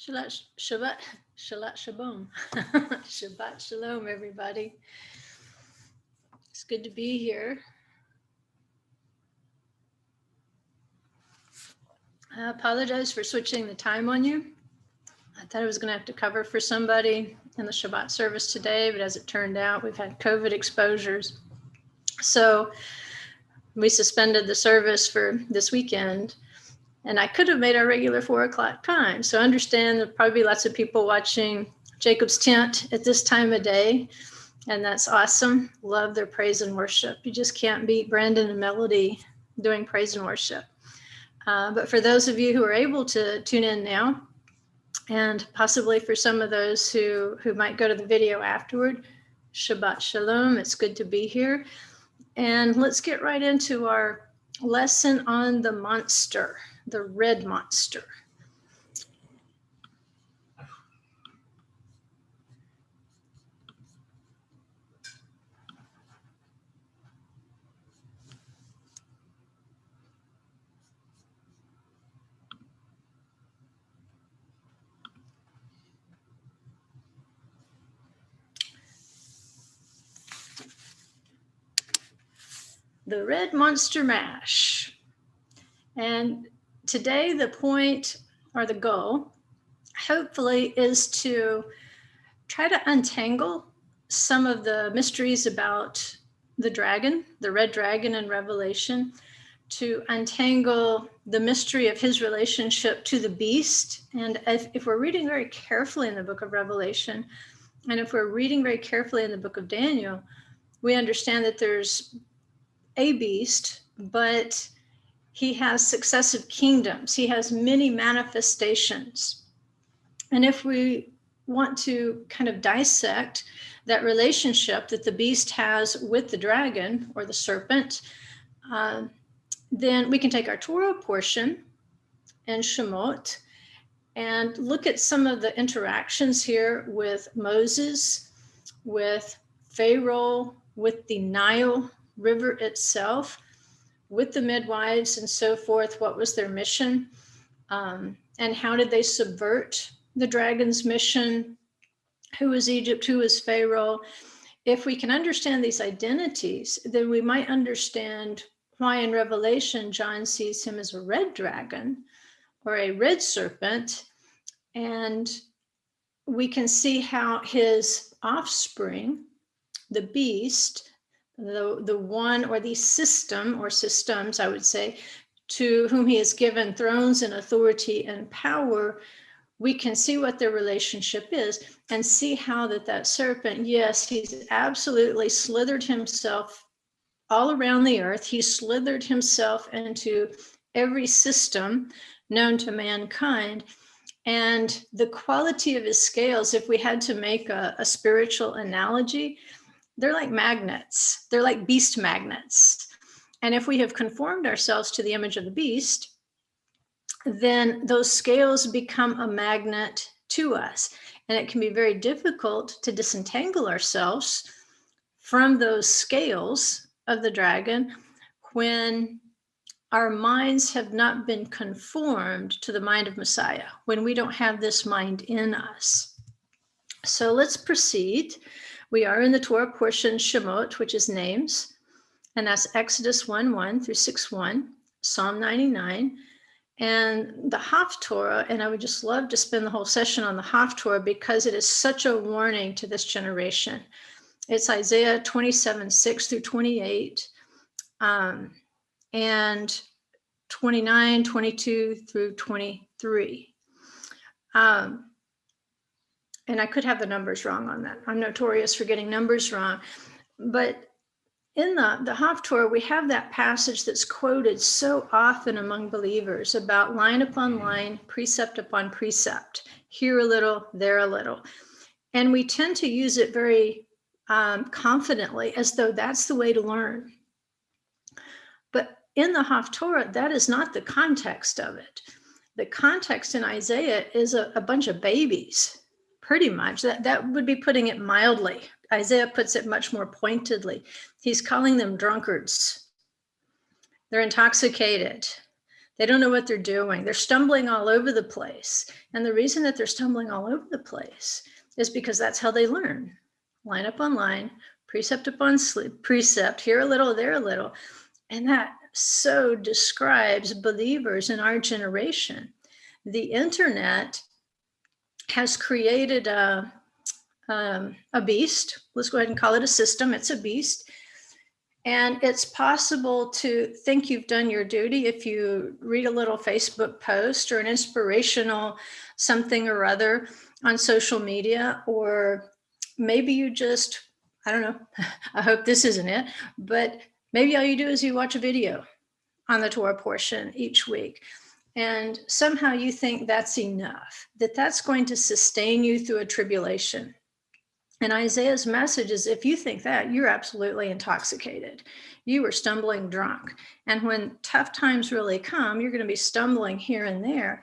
Shabbat Shalom. Shabbat Shalom, everybody. It's good to be here. I apologize for switching the time on you. I thought I was going to have to cover for somebody in the Shabbat service today, but as it turned out, we've had COVID exposures. So we suspended the service for this weekend. And I could have made our regular 4 o'clock time. So I understand there'll probably be lots of people watching Jacob's Tent at this time of day. And that's awesome. Love their praise and worship. You just can't beat Brandon and Melody doing praise and worship. But for those of you who are able to tune in now, and possibly for some of those who might go to the video afterward, Shabbat Shalom. It's good to be here. And let's get right into our lesson on the monster. The red monster. The red monster mash. And today, the point or the goal, hopefully, is to try to untangle some of the mysteries about the dragon, the red dragon in Revelation, to untangle the mystery of his relationship to the beast. And if we're reading very carefully in the book of Revelation, and if we're reading very carefully in the book of Daniel, we understand that there's a beast, but he has successive kingdoms. He has many manifestations. And if we want to kind of dissect that relationship that the beast has with the dragon or the serpent, then we can take our Torah portion in Shemot and look at some of the interactions here with Moses, with Pharaoh, with the Nile River itself, with the midwives and so forth. What was their mission? And how did they subvert the dragon's mission? Who was Egypt? Who was Pharaoh? If we can understand these identities, then we might understand why in Revelation, John sees him as a red dragon or a red serpent. And we can see how his offspring, the beast, the one or the system or systems, I would say, to whom he has given thrones and authority and power, we can see what their relationship is and see how that serpent, yes, he's absolutely slithered himself all around the earth. He slithered himself into every system known to mankind. And the quality of his scales, if we had to make a spiritual analogy, they're like magnets. They're like beast magnets. And if we have conformed ourselves to the image of the beast, then those scales become a magnet to us. And it can be very difficult to disentangle ourselves from those scales of the dragon when our minds have not been conformed to the mind of Messiah, when we don't have this mind in us. So let's proceed. We are in the Torah portion Shemot, which is names, and that's Exodus 1:1 through 6:1, Psalm 99, and the Haftorah. And I would just love to spend the whole session on the Haftorah because it is such a warning to this generation. It's Isaiah 27:6 through 28, and 29, 22 through 23. And I could have the numbers wrong on that. I'm notorious for getting numbers wrong. But in the Haftorah, we have that passage that's quoted so often among believers about line upon line, precept upon precept, here a little, there a little. And we tend to use it very confidently as though that's the way to learn. But in the Haftorah, that is not the context of it. The context in Isaiah is a bunch of babies. Pretty much. That would be putting it mildly. Isaiah puts it much more pointedly. He's calling them drunkards. They're intoxicated. They don't know what they're doing. They're stumbling all over the place. And the reason that they're stumbling all over the place is because that's how they learn. Line up on line, precept upon precept, here a little, there a little. And that so describes believers in our generation. The internet has created a beast. Let's go ahead and call it a system. It's a beast. And it's possible to think you've done your duty if you read a little Facebook post or an inspirational something or other on social media, or maybe you just, I don't know, I hope this isn't it, but maybe all you do is you watch a video on the Torah portion each week. And somehow you think that's enough, that that's going to sustain you through a tribulation. And Isaiah's message is, if you think that, you're absolutely intoxicated. You were stumbling drunk. And when tough times really come, you're going to be stumbling here and there,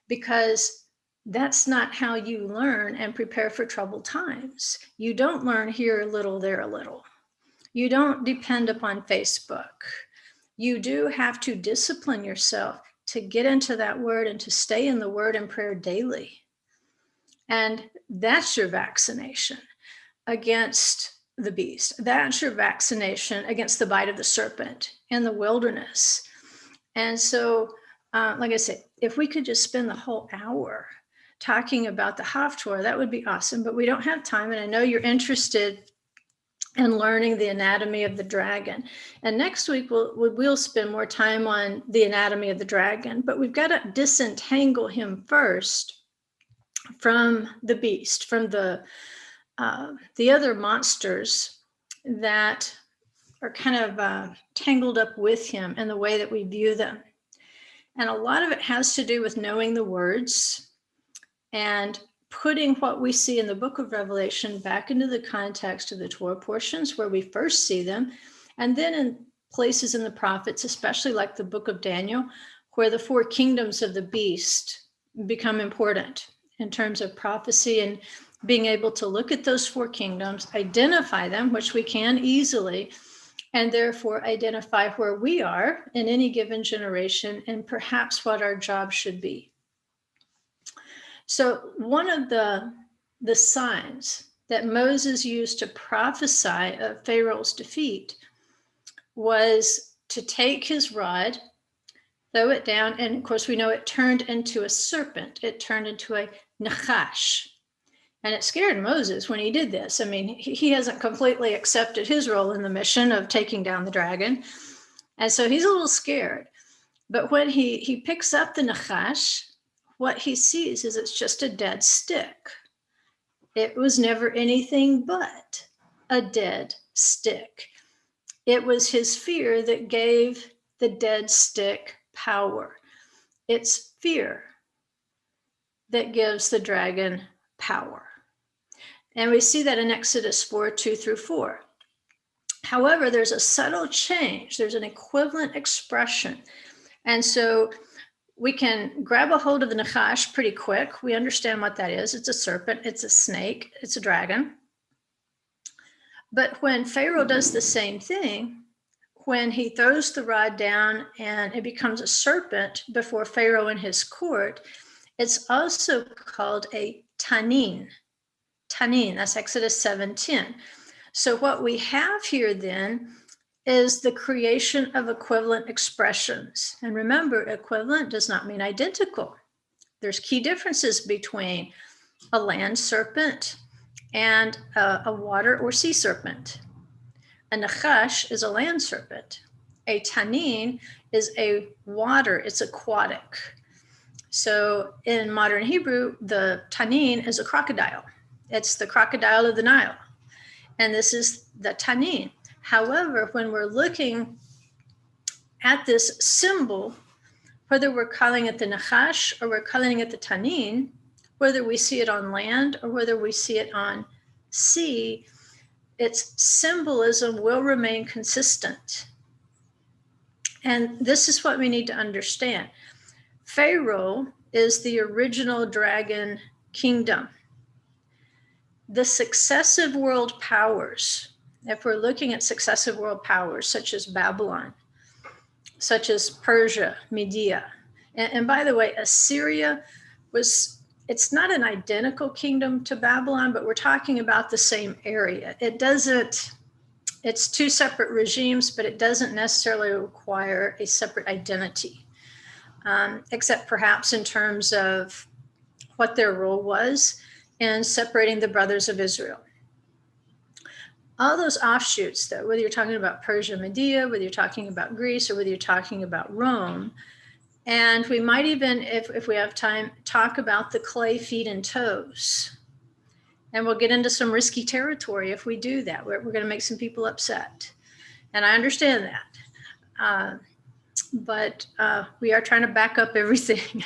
because that's not how you learn and prepare for troubled times. You don't learn here a little, there a little. You don't depend upon Facebook. You do have to discipline yourself to get into that word and to stay in the word and prayer daily. And that's your vaccination against the beast. That's your vaccination against the bite of the serpent in the wilderness. And so, like I said, if we could just spend the whole hour talking about the Haftorah, that would be awesome, but we don't have time. And I know you're interested in learning the anatomy of the dragon. And next week, we'll spend more time on the anatomy of the dragon, but we've got to disentangle him first from the beast, from the other monsters that are kind of tangled up with him in the way that we view them. And a lot of it has to do with knowing the words and putting what we see in the book of Revelation back into the context of the Torah portions where we first see them, and then in places in the prophets, especially like the book of Daniel, where the four kingdoms of the beast become important in terms of prophecy, and being able to look at those four kingdoms, identify them, which we can easily, and therefore identify where we are in any given generation and perhaps what our job should be. So one of the signs that Moses used to prophesy of Pharaoh's defeat was to take his rod, throw it down, and of course we know it turned into a serpent. It turned into a nachash. And it scared Moses when he did this. I mean, he hasn't completely accepted his role in the mission of taking down the dragon. And so he's a little scared. But when he picks up the nachash, what he sees is it's just a dead stick. It was never anything but a dead stick. It was his fear that gave the dead stick power. It's fear that gives the dragon power. And we see that in Exodus 4:2-4. However, there's a subtle change. There's an equivalent expression. And so we can grab a hold of the nachash pretty quick. We understand what that is. It's a serpent, it's a snake, it's a dragon. But when Pharaoh does the same thing, when he throws the rod down and it becomes a serpent before Pharaoh and his court, it's also called a Tanin. Tanin, that's Exodus 7:10. So what we have here then is the creation of equivalent expressions. And remember, equivalent does not mean identical. There's key differences between a land serpent and a water or sea serpent. A nachash is a land serpent. A tanin is a water, it's aquatic. So in modern Hebrew, the tanin is a crocodile. It's the crocodile of the Nile. And this is the tanin. However, when we're looking at this symbol, whether we're calling it the nachash or we're calling it the tanin, whether we see it on land or whether we see it on sea, its symbolism will remain consistent. And this is what we need to understand. Pharaoh is the original dragon kingdom. The successive world powers, if we're looking at successive world powers such as Babylon, such as Persia, Media. And by the way, Assyria it's not an identical kingdom to Babylon, but we're talking about the same area. It's two separate regimes, but it doesn't necessarily require a separate identity, except perhaps in terms of what their role was in separating the brothers of Israel. All those offshoots, though, whether you're talking about Persia, Media, whether you're talking about Greece, or whether you're talking about Rome, and we might even, if we have time, talk about the clay feet and toes. And we'll get into some risky territory if we do that. We're going to make some people upset. And I understand that. But we are trying to back up everything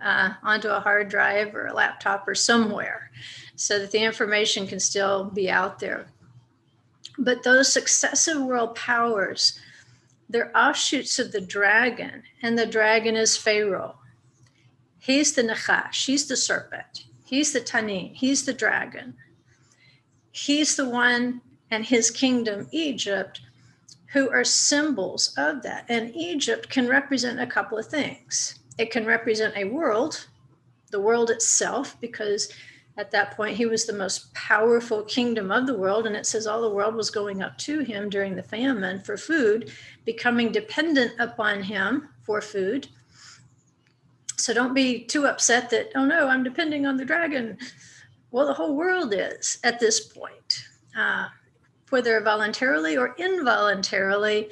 onto a hard drive or a laptop or somewhere so that the information can still be out there. But those successive world powers, they're offshoots of the dragon, and the dragon is Pharaoh. He's the Nachash, he's the serpent, he's the Tanin, he's the dragon. He's the one, and his kingdom, Egypt, who are symbols of that. And Egypt can represent a couple of things. It can represent a world, the world itself, because at that point he was the most powerful kingdom of the world, and it says all the world was going up to him during the famine for food, becoming dependent upon him for food. So don't be too upset that, oh no, I'm depending on the dragon. Well, the whole world is at this point, whether voluntarily or involuntarily.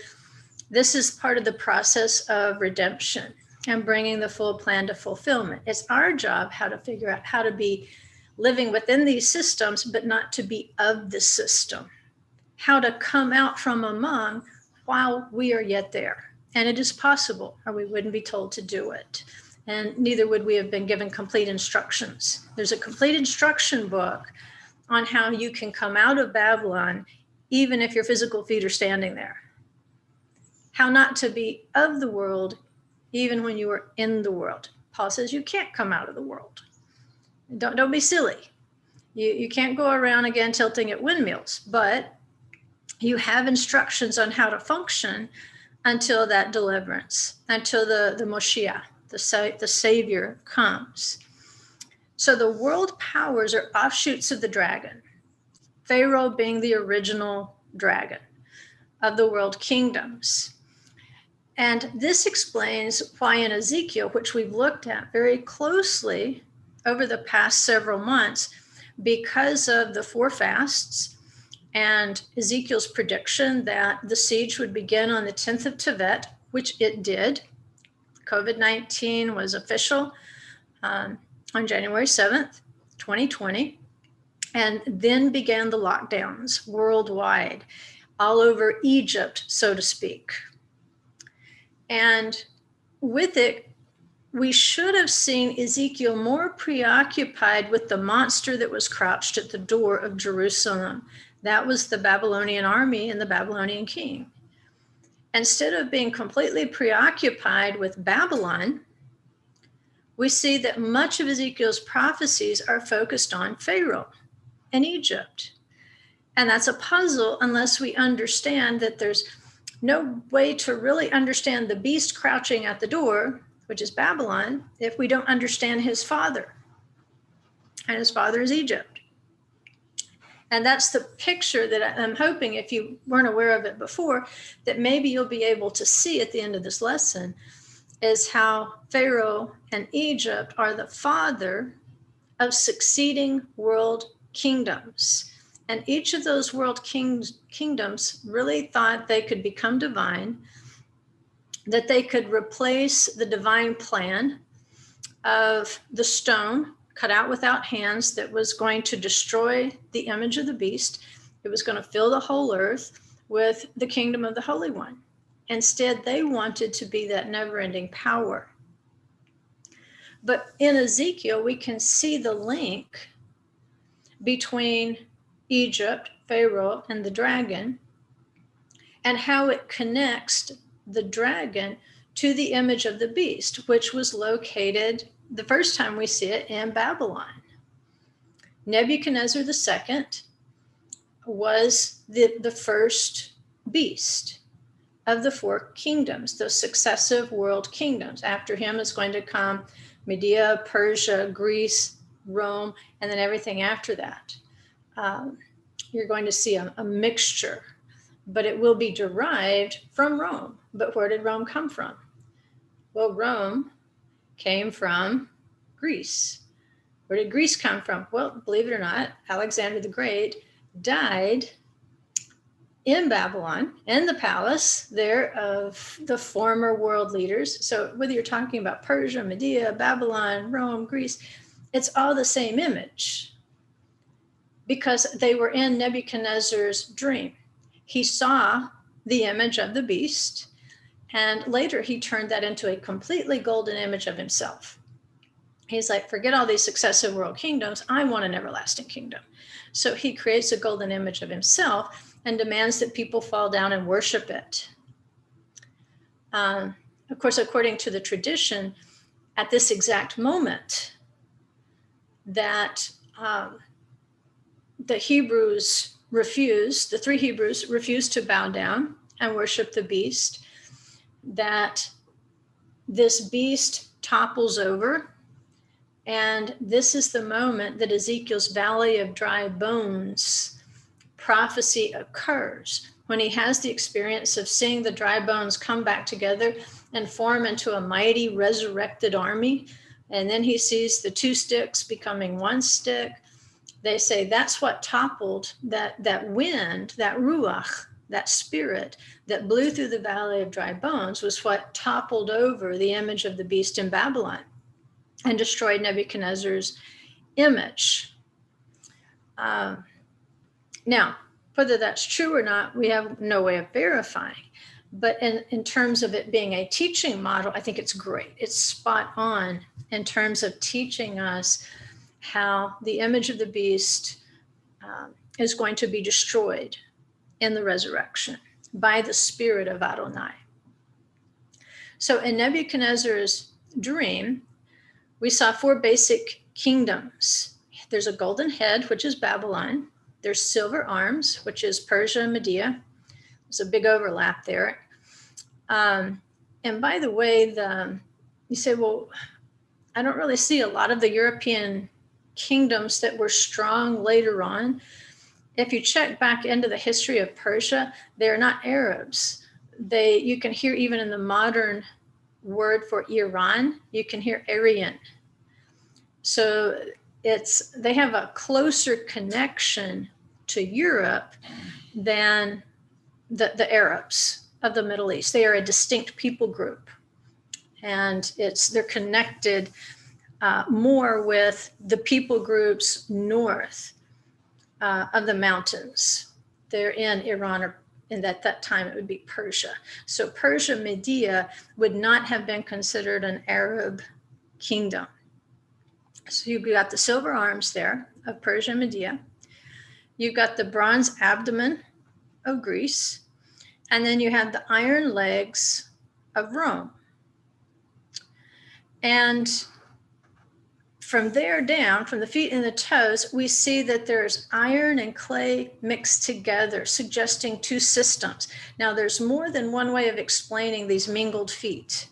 This is part of the process of redemption and bringing the full plan to fulfillment. It's our job how to figure out how to be living within these systems, but not to be of the system, how to come out from among while we are yet there. And it is possible, or we wouldn't be told to do it. And neither would we have been given complete instructions. There's a complete instruction book on how you can come out of Babylon, even if your physical feet are standing there. How not to be of the world, even when you are in the world. Paul says you can't come out of the world. Don't be silly. You can't go around again tilting at windmills, but you have instructions on how to function until that deliverance, until the Moshiach, the Savior, comes. So the world powers are offshoots of the dragon, Pharaoh being the original dragon of the world kingdoms. And this explains why in Ezekiel, which we've looked at very closely over the past several months, because of the 4 fasts and Ezekiel's prediction that the siege would begin on the 10th of Tevet, which it did. COVID-19 was official on January 7th, 2020, and then began the lockdowns worldwide, all over Egypt, so to speak. And with it, we should have seen Ezekiel more preoccupied with the monster that was crouched at the door of Jerusalem. That was the Babylonian army and the Babylonian king. Instead of being completely preoccupied with Babylon, we see that much of Ezekiel's prophecies are focused on Pharaoh and Egypt. And that's a puzzle unless we understand that there's no way to really understand the beast crouching at the door, which is Babylon, if we don't understand his father. And his father is Egypt. And that's the picture that I'm hoping, if you weren't aware of it before, that maybe you'll be able to see at the end of this lesson, is how Pharaoh and Egypt are the father of succeeding world kingdoms. And each of those world kingdoms really thought they could become divine, that they could replace the divine plan of the stone cut out without hands that was going to destroy the image of the beast. It was going to fill the whole earth with the kingdom of the Holy One. Instead, they wanted to be that never-ending power. But in Ezekiel, we can see the link between Egypt, Pharaoh, and the dragon, and how it connects the dragon to the image of the beast, which was located, the first time we see it, in Babylon. Nebuchadnezzar II was the first beast. of the four kingdoms, those successive world kingdoms. After him is going to come Media, Persia, Greece, Rome, and then everything after that. You're going to see a mixture, but it will be derived from Rome. But where did Rome come from? Well, Rome came from Greece. Where did Greece come from? Well, believe it or not, Alexander the Great died in Babylon, in the palace there of the former world leaders. So whether you're talking about Persia, Media, Babylon, Rome, Greece, it's all the same image because they were in Nebuchadnezzar's dream. He saw the image of the beast, and later he turned that into a completely golden image of himself. He's like, forget all these successive world kingdoms. I want an everlasting kingdom. So he creates a golden image of himself and demands that people fall down and worship it. Of course, according to the tradition, at this exact moment that the three Hebrews refused to bow down and worship the beast, that this beast topples over. And this is the moment that Ezekiel's Valley of Dry Bones prophecy occurs, when he has the experience of seeing the dry bones come back together and form into a mighty resurrected army. And then he sees the two sticks becoming one stick. They say that's what toppled that wind, that ruach, that spirit that blew through the Valley of Dry Bones was what toppled over the image of the beast in Babylon and destroyed Nebuchadnezzar's image. Now, whether that's true or not, we have no way of verifying. But in terms of it being a teaching model, I think it's great. It's spot on in terms of teaching us how the image of the beast is going to be destroyed in the resurrection by the spirit of Adonai. So in Nebuchadnezzar's dream, we saw four basic kingdoms. There's a golden head, which is Babylon. There's silver arms, which is Persia and Media. There's a big overlap there. And by the way, you say, well, I don't really see a lot of the European kingdoms that were strong later on. If you check back into the history of Persia, they're not Arabs. You can hear even in the modern word for Iran, you can hear Aryan. So they have a closer connection to Europe than the Arabs of the Middle East. They are a distinct people group, and they're connected more with the people groups north of the mountains. They're in Iran, or at that time it would be Persia. So Persia, Media would not have been considered an Arab kingdom. So you've got the silver arms there of Persia and Media. You've got the bronze abdomen of Greece. And then you have the iron legs of Rome. And from there down, from the feet and the toes, we see that there's iron and clay mixed together, suggesting two systems. Now, there's more than one way of explaining these mingled feet.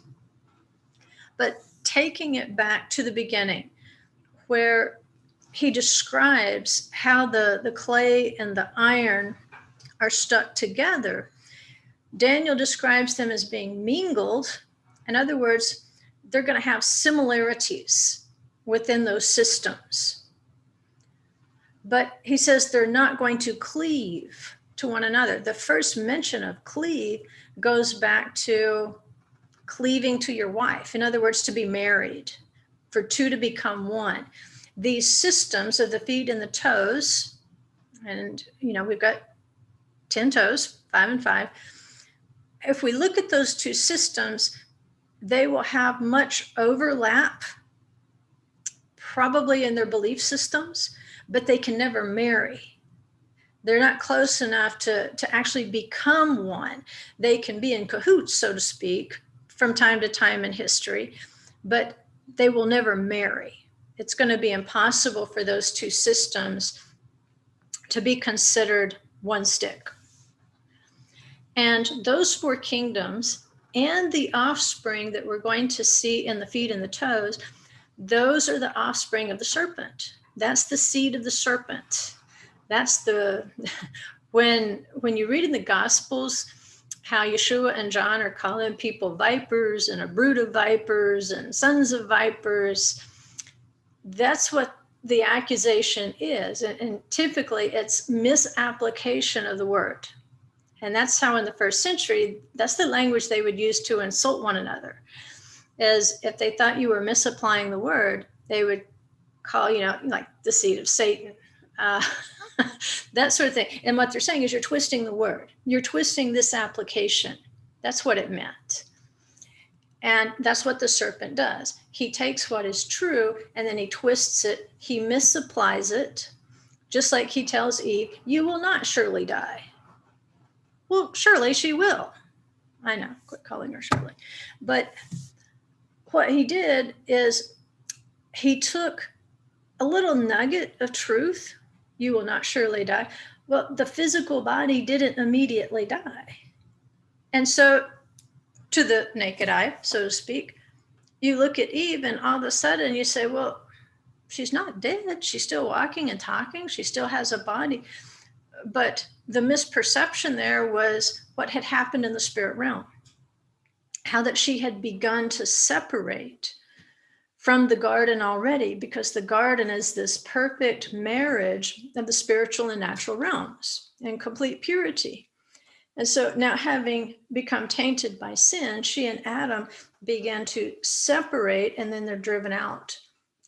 But taking it back to the beginning, where he describes how the clay and the iron are stuck together, Daniel describes them as being mingled. In other words, they're going to have similarities within those systems. But he says they're not going to cleave to one another. The first mention of cleave goes back to cleaving to your wife. In other words, to be married, for two to become one. These systems of the feet and the toes, and we've got 10 toes, 5 and 5. If we look at those two systems, they will have much overlap, probably in their belief systems, but they can never marry. They're not close enough to actually become one. They can be in cahoots, so to speak, from time to time in history, but they will never marry. It's going to be impossible for those two systems to be considered one stick. And those 4 kingdoms and the offspring that we're going to see in the feet and the toes, those are the offspring of the serpent. That's the seed of the serpent. That's the, when you read in the Gospels, how Yeshua and John are calling people vipers and a brood of vipers and sons of vipers, that's what the accusation is. And typically it's misapplication of the word. And that's how in the first century, that's the language they would use to insult one another. Is if they thought you were misapplying the word, they would call, like the seed of Satan, that sort of thing. And what they're saying is you're twisting the word. You're twisting this application. That's what it meant. And that's what the serpent does. He takes what is true and then he twists it. He misapplies it, just like he tells Eve, you will not surely die. Well, surely she will. I know, quit calling her Shirley. But what he did is he took a little nugget of truth, you will not surely die. Well, the physical body didn't immediately die. And so to the naked eye, so to speak, you look at Eve and all of a sudden you say, well, she's not dead. She's still walking and talking. She still has a body. But the misperception there was what had happened in the spirit realm, how that she had begun to separate from the garden already, because the garden is this perfect marriage of the spiritual and natural realms in complete purity. And so now, having become tainted by sin, she and Adam began to separate, and then they're driven out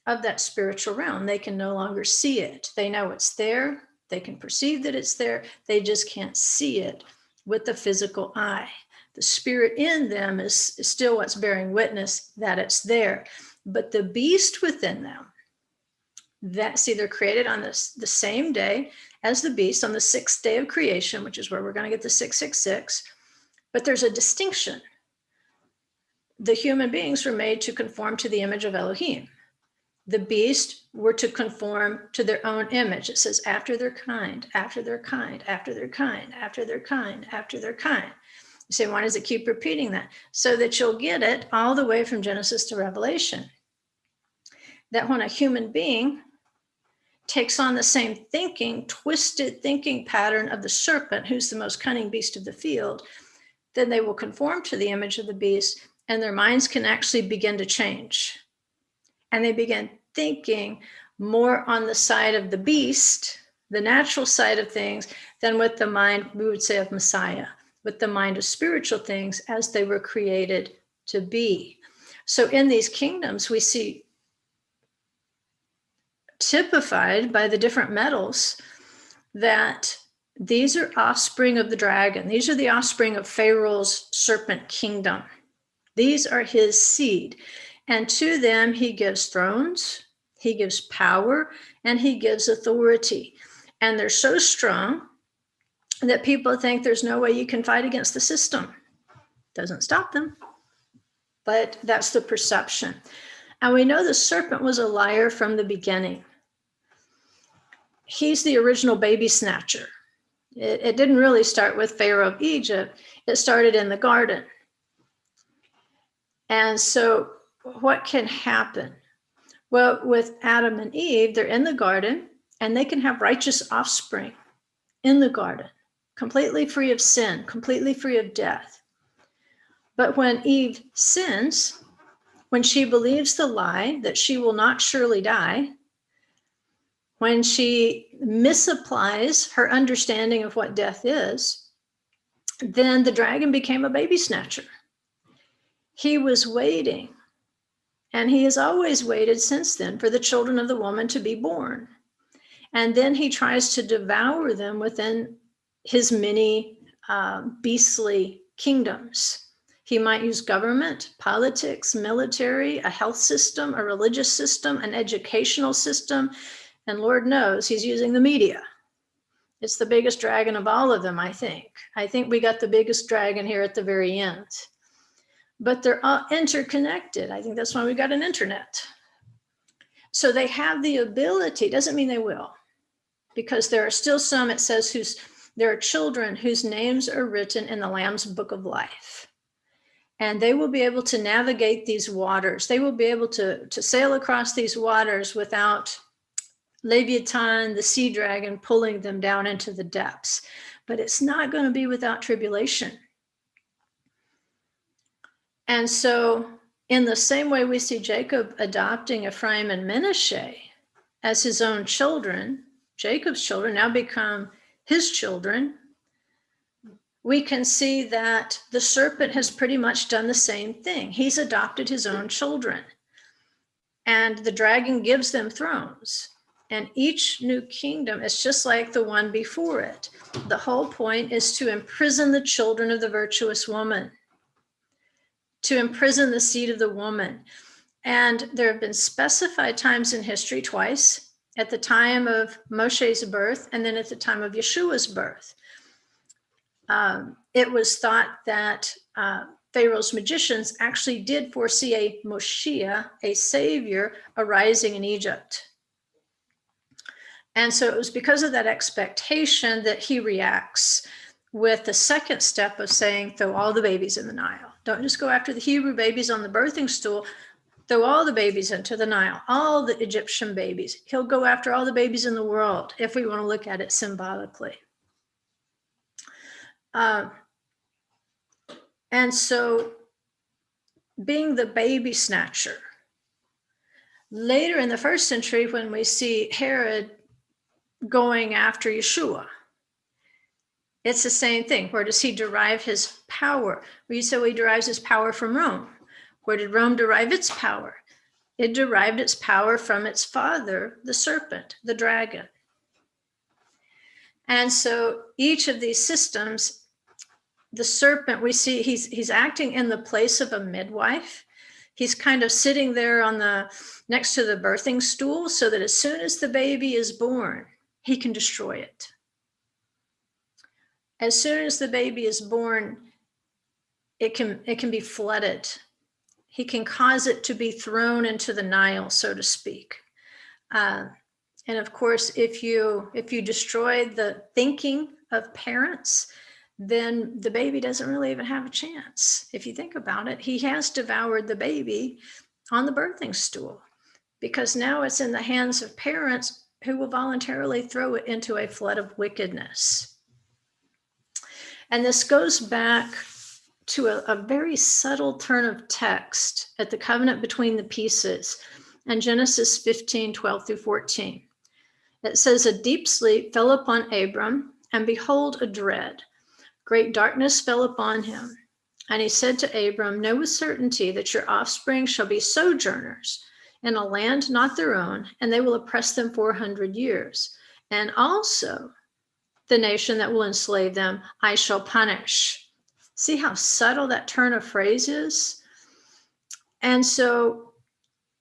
of that spiritual realm. They can no longer see it. They know it's there. They can perceive that it's there. They just can't see it with the physical eye. The spirit in them is still what's bearing witness that it's there. But the beast within them, they're created on the same day as the beast, on the 6th day of creation, which is where we're going to get the 666. But there's a distinction. The human beings were made to conform to the image of Elohim. The beast were to conform to their own image. It says, after their kind, after their kind, after their kind, after their kind, after their kind. You say, why does it keep repeating that? So that you'll get it all the way from Genesis to Revelation. That when a human being takes on the same thinking, twisted thinking pattern of the serpent, who's the most cunning beast of the field, then they will conform to the image of the beast, and their minds can actually begin to change. And they begin thinking more on the side of the beast, the natural side of things, than with the mind, we would say, of Messiah, with the mind of spiritual things as they were created to be. So in these kingdoms, we see typified by the different metals that these are offspring of the dragon. These are the offspring of Pharaoh's serpent kingdom. These are his seed. And to them, he gives thrones, he gives power, and he gives authority. And they're so strong that people think there's no way you can fight against the system. Doesn't stop them. But that's the perception. And we know the serpent was a liar from the beginning. He's the original baby snatcher. It didn't really start with Pharaoh of Egypt. It started in the garden. And so what can happen? Well, with Adam and Eve, they're in the garden and they can have righteous offspring in the garden, completely free of sin, completely free of death. But when Eve sins, when she believes the lie that she will not surely die, when she misapplies her understanding of what death is, then the dragon became a baby snatcher. He was waiting, and he has always waited since then for the children of the woman to be born. And then he tries to devour them within his many beastly kingdoms. He might use government, politics, military, a health system, a religious system, an educational system, and Lord knows he's using the media. It's the biggest dragon of all of them, I think. I think we got the biggest dragon here at the very end. But they're all interconnected. I think that's why we got an internet. So they have the ability, doesn't mean they will, because there are still some, it says, whose There are children whose names are written in the Lamb's book of life. And they will be able to navigate these waters. They will be able to sail across these waters without Leviathan, the sea dragon, pulling them down into the depths. But it's not going to be without tribulation. And so in the same way we see Jacob adopting Ephraim and Manasseh as his own children, Jacob's children now become his children, we can see that the serpent has pretty much done the same thing. He's adopted his own children. And the dragon gives them thrones. And each new kingdom is just like the one before it. The whole point is to imprison the children of the virtuous woman, to imprison the seed of the woman. And there have been specified times in history, twice, at the time of Moshe's birth and then at the time of Yeshua's birth. It was thought that Pharaoh's magicians actually did foresee a Moshiach, a savior, arising in Egypt. And so it was because of that expectation that he reacts with the second step of saying, throw all the babies in the Nile. Don't just go after the Hebrew babies on the birthing stool. Throw all the babies into the Nile, all the Egyptian babies. He'll go after all the babies in the world, if we want to look at it symbolically. And so being the baby snatcher, later in the first century, when we see Herod going after Yeshua, it's the same thing. Where does he derive his power? Well, you said he derives his power from Rome. Where did Rome derive its power? It derived its power from its father, the serpent, the dragon. And so each of these systems, the serpent, we see he's acting in the place of a midwife. He's kind of sitting there next to the birthing stool so that as soon as the baby is born, he can destroy it. As soon as the baby is born, it can be flooded. He can cause it to be thrown into the Nile, so to speak. And of course, if you destroy the thinking of parents, then the baby doesn't really even have a chance. If you think about it, he has devoured the baby on the birthing stool, because now it's in the hands of parents who will voluntarily throw it into a flood of wickedness. And this goes back to a very subtle turn of text at the covenant between the pieces in Genesis 15, 12 through 14. It says, a deep sleep fell upon Abram, and behold, a dread. Great darkness fell upon him. And he said to Abram, know with certainty that your offspring shall be sojourners in a land not their own, and they will oppress them 400 years. And also the nation that will enslave them, I shall punish. See how subtle that turn of phrase is? And so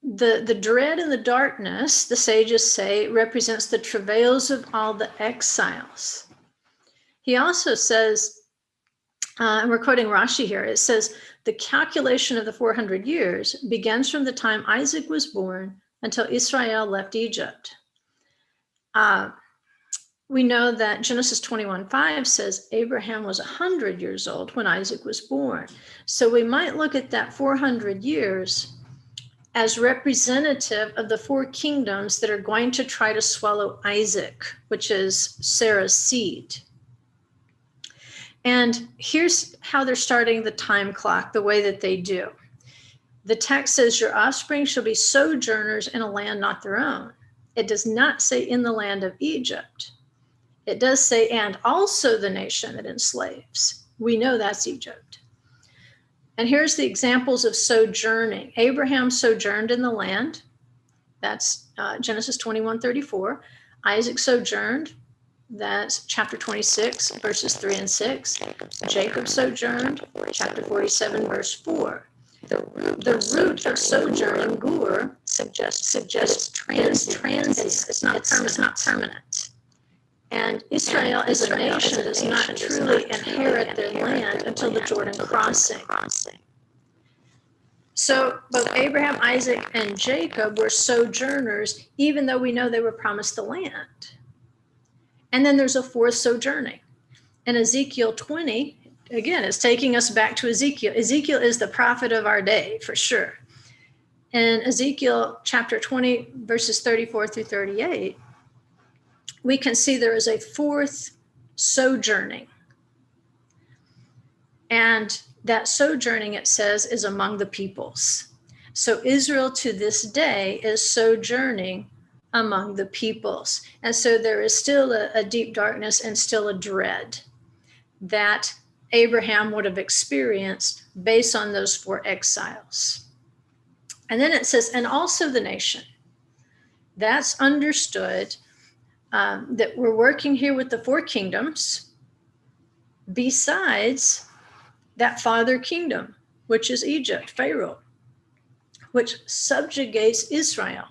the dread and the darkness, the sages say, represents the travails of all the exiles. He also says, and we're quoting Rashi here, it says, the calculation of the 400 years begins from the time Isaac was born until Israel left Egypt. We know that Genesis 21:5 says Abraham was 100 years old when Isaac was born. So we might look at that 400 years as representative of the four kingdoms that are going to try to swallow Isaac, which is Sarah's seed. And here's how they're starting the time clock, the way that they do. The text says, your offspring shall be sojourners in a land not their own. It does not say in the land of Egypt. It does say, and also the nation that enslaves. We know that's Egypt. And here's the examples of sojourning. Abraham sojourned in the land. That's Genesis 21:34. Isaac sojourned. That's chapter 26, verses 3 and 6. Jacob sojourned, chapter 47, verse 4. The root of sojourn in Gur suggests transit. It's not permanent. And Israel as a nation does not truly inherit their land until the Jordan crossing. So both Abraham, Isaac, and Jacob were sojourners, even though we know they were promised the land. And then there's a fourth sojourning. And Ezekiel 20, again, it's taking us back to Ezekiel. Ezekiel is the prophet of our day, for sure. In Ezekiel chapter 20, verses 34 through 38, we can see there is a fourth sojourning. And that sojourning, it says, is among the peoples. So Israel to this day is sojourning among the peoples. And so there is still a deep darkness and still a dread that Abraham would have experienced based on those 4 exiles. And then it says, and also the nation. That's understood that we're working here with the 4 kingdoms besides that father kingdom, which is Egypt, Pharaoh, which subjugates Israel.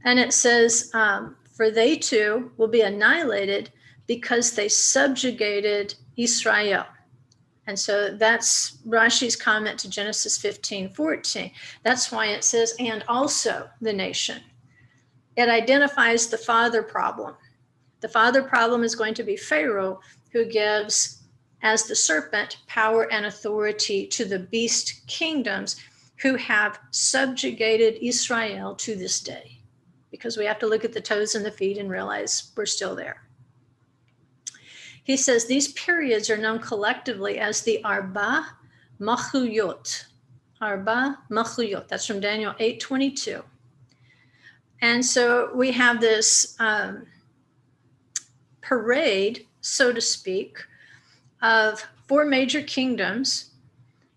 And it says, for they too will be annihilated because they subjugated Israel. And so that's Rashi's comment to Genesis 15:14. That's why it says, and also the nation. It identifies the father problem. The father problem is going to be Pharaoh, who gives, as the serpent, power and authority to the beast kingdoms who have subjugated Israel to this day. Because we have to look at the toes and the feet and realize we're still there. He says these periods are known collectively as the Arba Machuyot. Arba Machuyot. That's from Daniel 8:22. And so we have this parade, so to speak, of 4 major kingdoms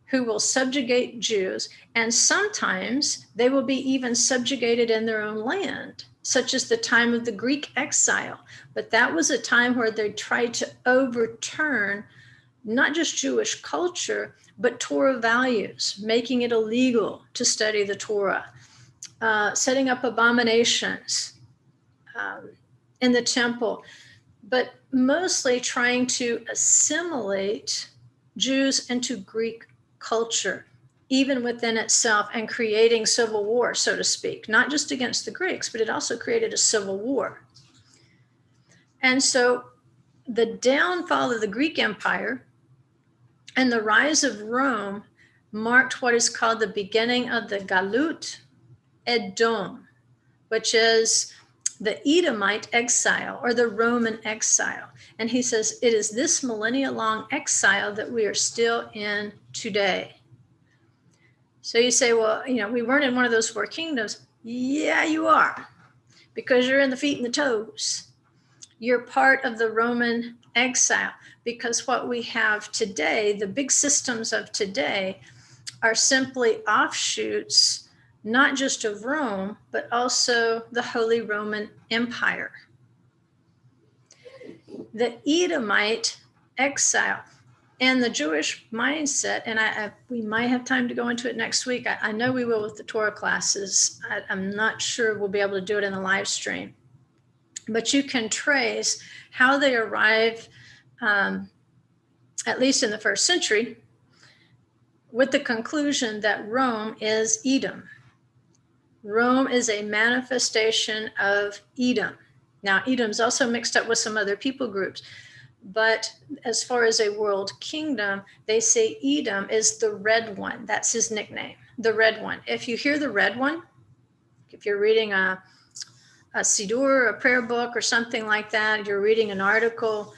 who will subjugate Jews, and sometimes they will be even subjugated in their own land, such as the time of the Greek exile. But that was a time where they tried to overturn not just Jewish culture, but Torah values, making it illegal to study the Torah, setting up abominations in the temple, but mostly trying to assimilate Jews into Greek culture, even within itself, and creating civil war, so to speak, not just against the Greeks, but it also created a civil war. And so the downfall of the Greek Empire and the rise of Rome marked what is called the beginning of the Galut Edom, which is the Edomite exile or the Roman exile. And he says, it is this millennia-long exile that we are still in today. So you say, well, we weren't in one of those 4 kingdoms. Yeah, you are, because you're in the feet and the toes. You're part of the Roman exile, because what we have today, the big systems of today, are simply offshoots, not just of Rome, but also the Holy Roman Empire. The Edomite exile and the Jewish mindset, and we might have time to go into it next week. I know we will with the Torah classes. I'm not sure we'll be able to do it in the live stream. But you can trace how they arrive, at least in the 1st century, with the conclusion that Rome is Edom. Rome is a manifestation of Edom. Now, Edom's also mixed up with some other people groups, but as far as a world kingdom, they say Edom is the red one. That's his nickname, the red one. If you hear the red one, if you're reading a Siddur, a prayer book or something like that, you're reading an article,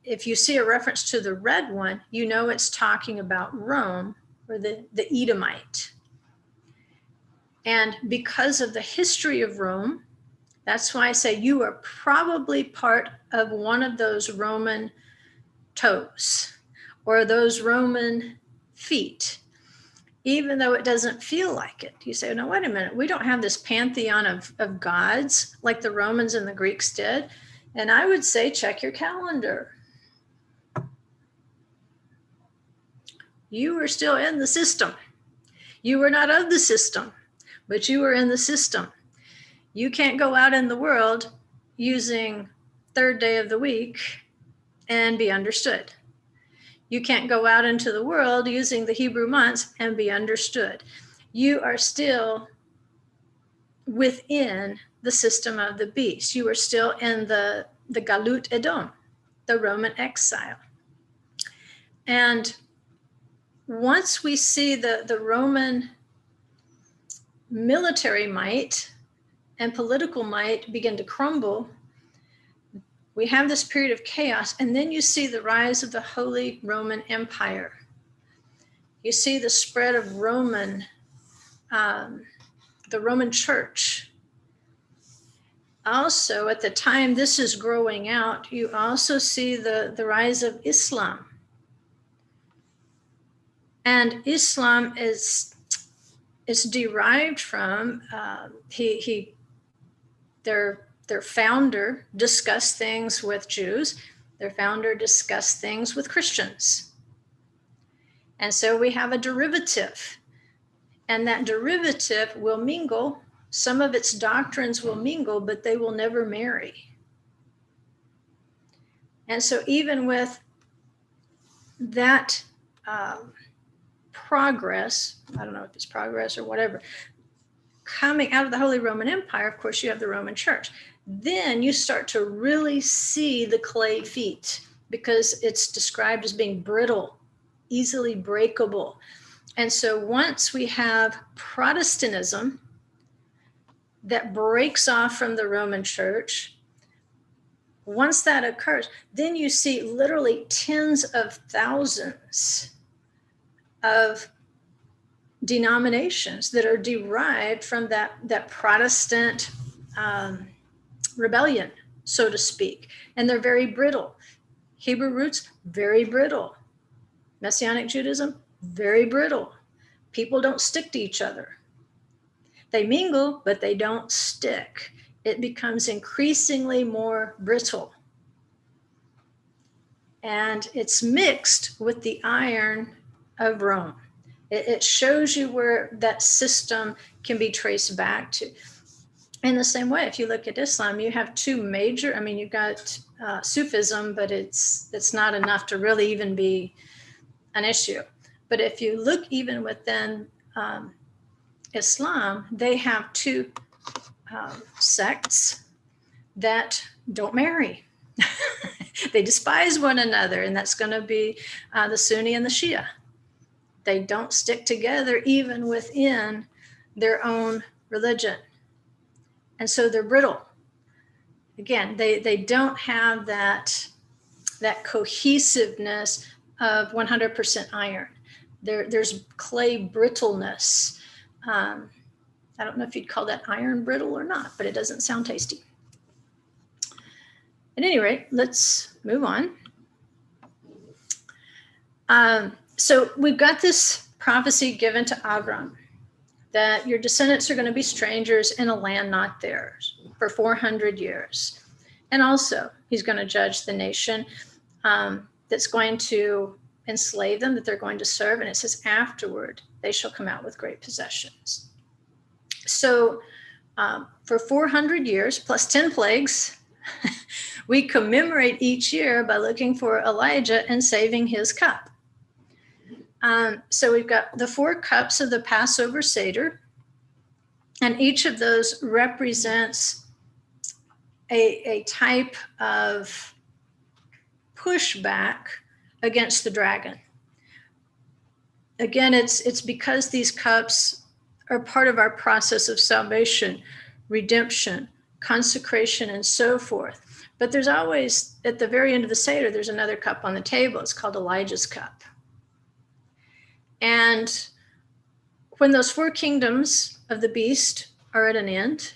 if you see a reference to the red one, you know it's talking about Rome or the Edomite. And because of the history of Rome, that's why I say you are probably part of one of those Roman toes or those Roman feet, even though it doesn't feel like it. You say, no, wait a minute. We don't have this pantheon of gods like the Romans and the Greeks did. And I would say, check your calendar. You were still in the system. You were not of the system, but you were in the system. You can't go out in the world using 3rd day of the week and be understood. You can't go out into the world using the Hebrew months and be understood. You are still within the system of the beast. You are still in the Galut Edom. the Roman exile. And once we see the Roman military might and political might begin to crumble, we have this period of chaos, and then you see the rise of the Holy Roman Empire. You see the spread of the Roman Church. Also, at the time this is growing out, you also see the rise of Islam. And Islam is derived from, their founder discussed things with Jews. Their founder discussed things with Christians. And so we have a derivative. And that derivative will mingle. Some of its doctrines will mingle, but they will never marry. And so even with that progress, I don't know if it's progress or whatever, coming out of the Holy Roman Empire, of course, you have the Roman Church. Then you start to really see the clay feet, because it's described as being brittle, easily breakable. And so once we have Protestantism that breaks off from the Roman Church, once that occurs, then you see literally tens of thousands of denominations that are derived from that Protestant rebellion, so to speak. And they're very brittle. Hebrew roots, very brittle. Messianic Judaism, very brittle. People don't stick to each other. They mingle, but they don't stick. It becomes increasingly more brittle. And it's mixed with the iron of Rome. It shows you where that system can be traced back to. In the same way, if you look at Islam, you have two major, you've got Sufism, but it's not enough to really even be an issue. But if you look even within Islam, they have two sects that don't marry. They despise one another, and that's going to be the Sunni and the Shia. They don't stick together even within their own religion. And so they're brittle. Again, they don't have that cohesiveness of 100% iron. There's clay brittleness. I don't know if you'd call that iron brittle or not, but it doesn't sound tasty. At any rate, let's move on. So we've got this prophecy given to Abram that your descendants are going to be strangers in a land not theirs for 400 years. And also, he's going to judge the nation that's going to enslave them, that they're going to serve. And it says, afterward, they shall come out with great possessions. So for 400 years, plus 10 plagues, we commemorate each year by looking for Elijah and saving his cup. So we've got the 4 cups of the Passover Seder, and each of those represents a type of pushback against the dragon. Again, it's because these cups are part of our process of salvation, redemption, consecration, and so forth. But there's always, at the very end of the Seder, there's another cup on the table. It's called Elijah's cup. And when those 4 kingdoms of the beast are at an end,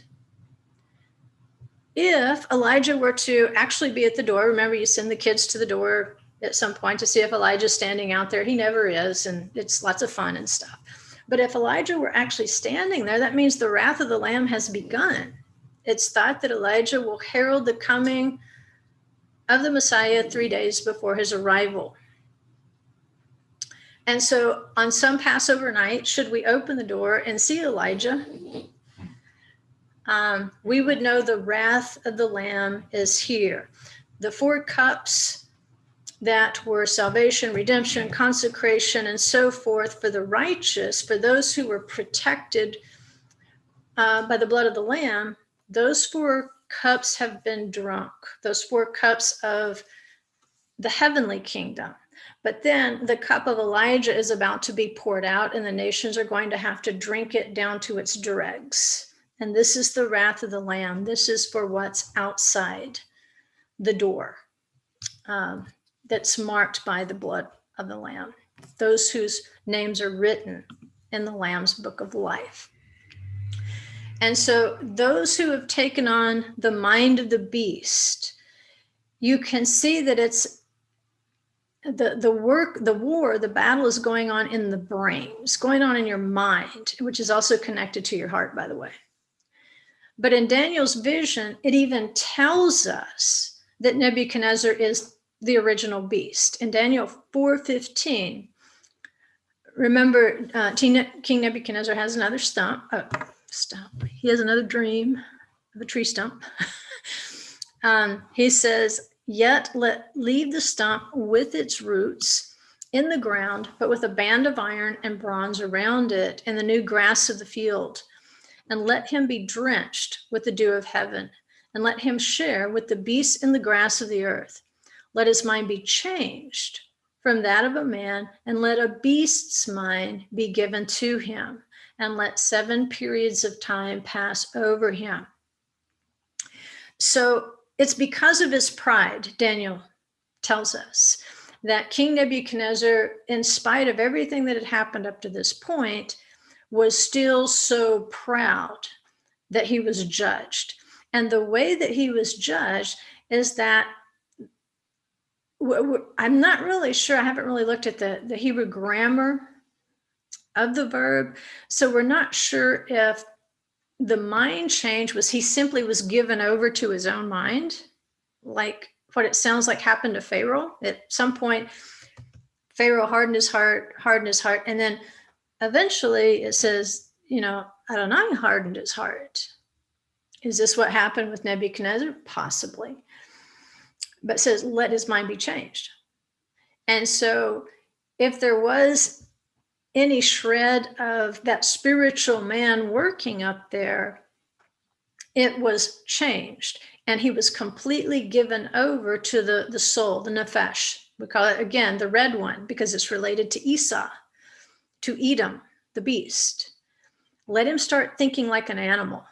if Elijah were to actually be at the door, remember you send the kids to the door at some point to see if Elijah's standing out there. He never is, and it's lots of fun and stuff. But if Elijah were actually standing there, that means the wrath of the Lamb has begun. It's thought that Elijah will herald the coming of the Messiah 3 days before his arrival. And so on some Passover night, should we open the door and see Elijah, we would know the wrath of the Lamb is here. The 4 cups that were salvation, redemption, consecration, and so forth for the righteous, for those who were protected by the blood of the Lamb, those 4 cups have been drunk. Those 4 cups of the heavenly kingdom. But then the cup of Elijah is about to be poured out, and the nations are going to have to drink it down to its dregs. And this is the wrath of the Lamb. This is for what's outside the door, that's marked by the blood of the Lamb, those whose names are written in the Lamb's book of life. And so those who have taken on the mind of the beast, you can see that it's the battle is going on in the brain. It's going on in your mind, which is also connected to your heart, by the way. But in Daniel's vision, it even tells us that Nebuchadnezzar is the original beast. In Daniel 4:15, remember, King Nebuchadnezzar has another He has another dream of a tree stump. He says, "Yet leave the stump with its roots in the ground, but with a band of iron and bronze around it, and the new grass of the field. And let him be drenched with the dew of heaven, and let him share with the beasts in the grass of the earth. Let his mind be changed from that of a man, and let a beast's mind be given to him, and let 7 periods of time pass over him." So it's because of his pride, Daniel tells us, that King Nebuchadnezzar, in spite of everything that had happened up to this point, was still so proud that he was judged. And the way that he was judged is that, I'm not really sure, I haven't really looked at the Hebrew grammar of the verb, so we're not sure if the mind change was he simply was given over to his own mind, like what it sounds like happened to Pharaoh. At some point, Pharaoh hardened his heart, and then eventually it says, Adonai hardened his heart. Is this what happened with Nebuchadnezzar? Possibly. But it says, let his mind be changed. And so if there was any shred of that spiritual man working up there, it was changed. And he was completely given over to the soul, the nephesh. We call it, again, the red one, because it's related to Esau, to Edom, the beast. Let him start thinking like an animal.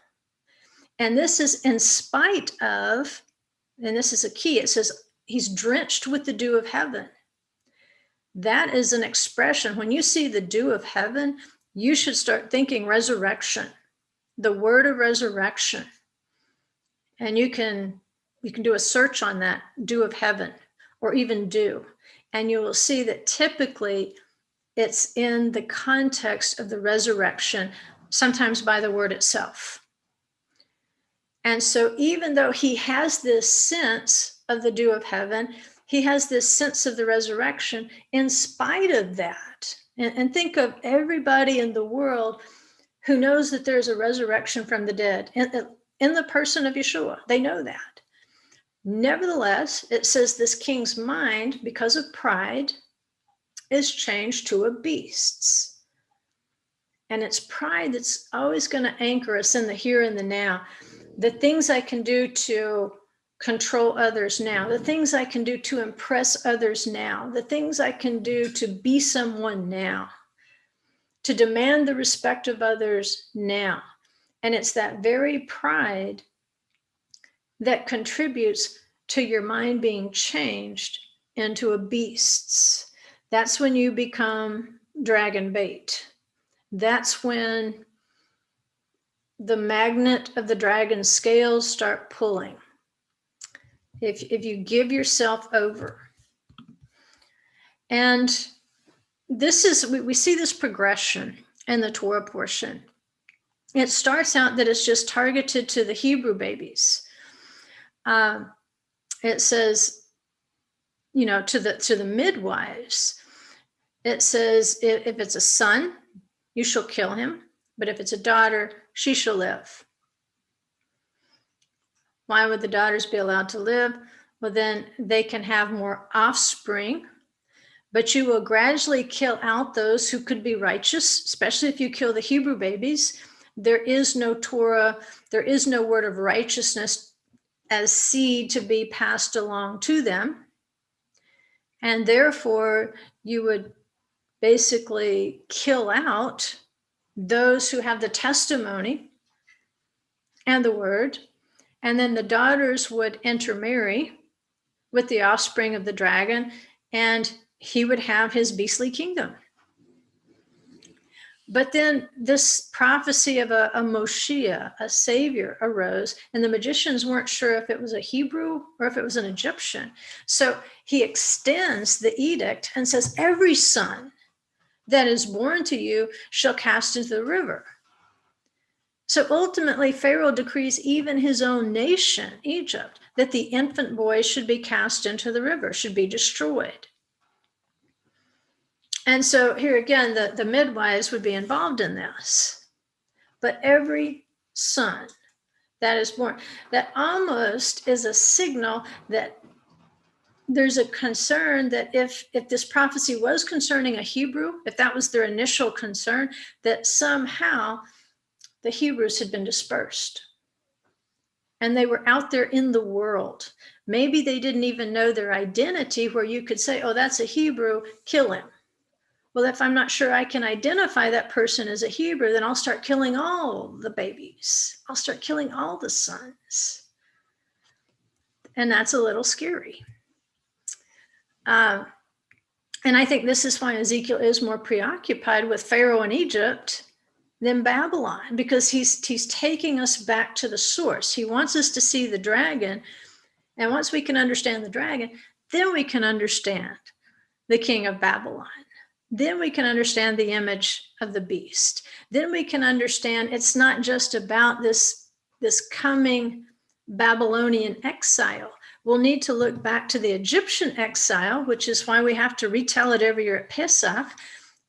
And this is in spite of, and this is a key, it says he's drenched with the dew of heaven. That is an expression. When you see the dew of heaven, you should start thinking resurrection, the word of resurrection. And you can do a search on that, dew of heaven, or even dew. And you will see that typically it's in the context of the resurrection, sometimes by the word itself. And so even though he has this sense of the dew of heaven, he has this sense of the resurrection in spite of that. And think of everybody in the world who knows that there's a resurrection from the dead in the person of Yeshua. They know that. Nevertheless, it says this king's mind, because of pride, is changed to a beast's. And it's pride that's always going to anchor us in the here and the now. The things I can do to control others now, the things I can do to impress others now, the things I can do to be someone now, to demand the respect of others now. And it's that very pride that contributes to your mind being changed into a beast's. That's when you become dragon bait. That's when the magnet of the dragon's scales start pulling. If you give yourself over. And this is, we see this progression in the Torah portion. It starts out that it's just targeted to the Hebrew babies. It says, to the midwives, it says, if it's a son, you shall kill him. But if it's a daughter, she shall live. Why would the daughters be allowed to live? Well, then they can have more offspring, but you will gradually kill out those who could be righteous, especially if you kill the Hebrew babies. There is no Torah, there is no word of righteousness as seed to be passed along to them. And therefore, you would basically kill out those who have the testimony and the word. And then the daughters would intermarry with the offspring of the dragon, and he would have his beastly kingdom. But then this prophecy of a Moshiach, a savior, arose, and the magicians weren't sure if it was a Hebrew or if it was an Egyptian. So he extends the edict and says, every son that is born to you shall cast into the river. So ultimately, Pharaoh decrees even his own nation, Egypt, that the infant boy should be cast into the river, should be destroyed. And so here again, the midwives would be involved in this. But every son that is born, that almost is a signal that there's a concern that if this prophecy was concerning a Hebrew, if that was their initial concern, that somehow the Hebrews had been dispersed. And they were out there in the world. Maybe they didn't even know their identity, where you could say, oh, that's a Hebrew, kill him. Well, if I'm not sure I can identify that person as a Hebrew, then I'll start killing all the babies. I'll start killing all the sons. And that's a little scary. And I think this is why Ezekiel is more preoccupied with Pharaoh in Egypt than Babylon, because he's taking us back to the source. He wants us to see the dragon. And once we can understand the dragon, then we can understand the king of Babylon. Then we can understand the image of the beast. Then we can understand it's not just about this coming Babylonian exile. We'll need to look back to the Egyptian exile, which is why we have to retell it every year at Pesach.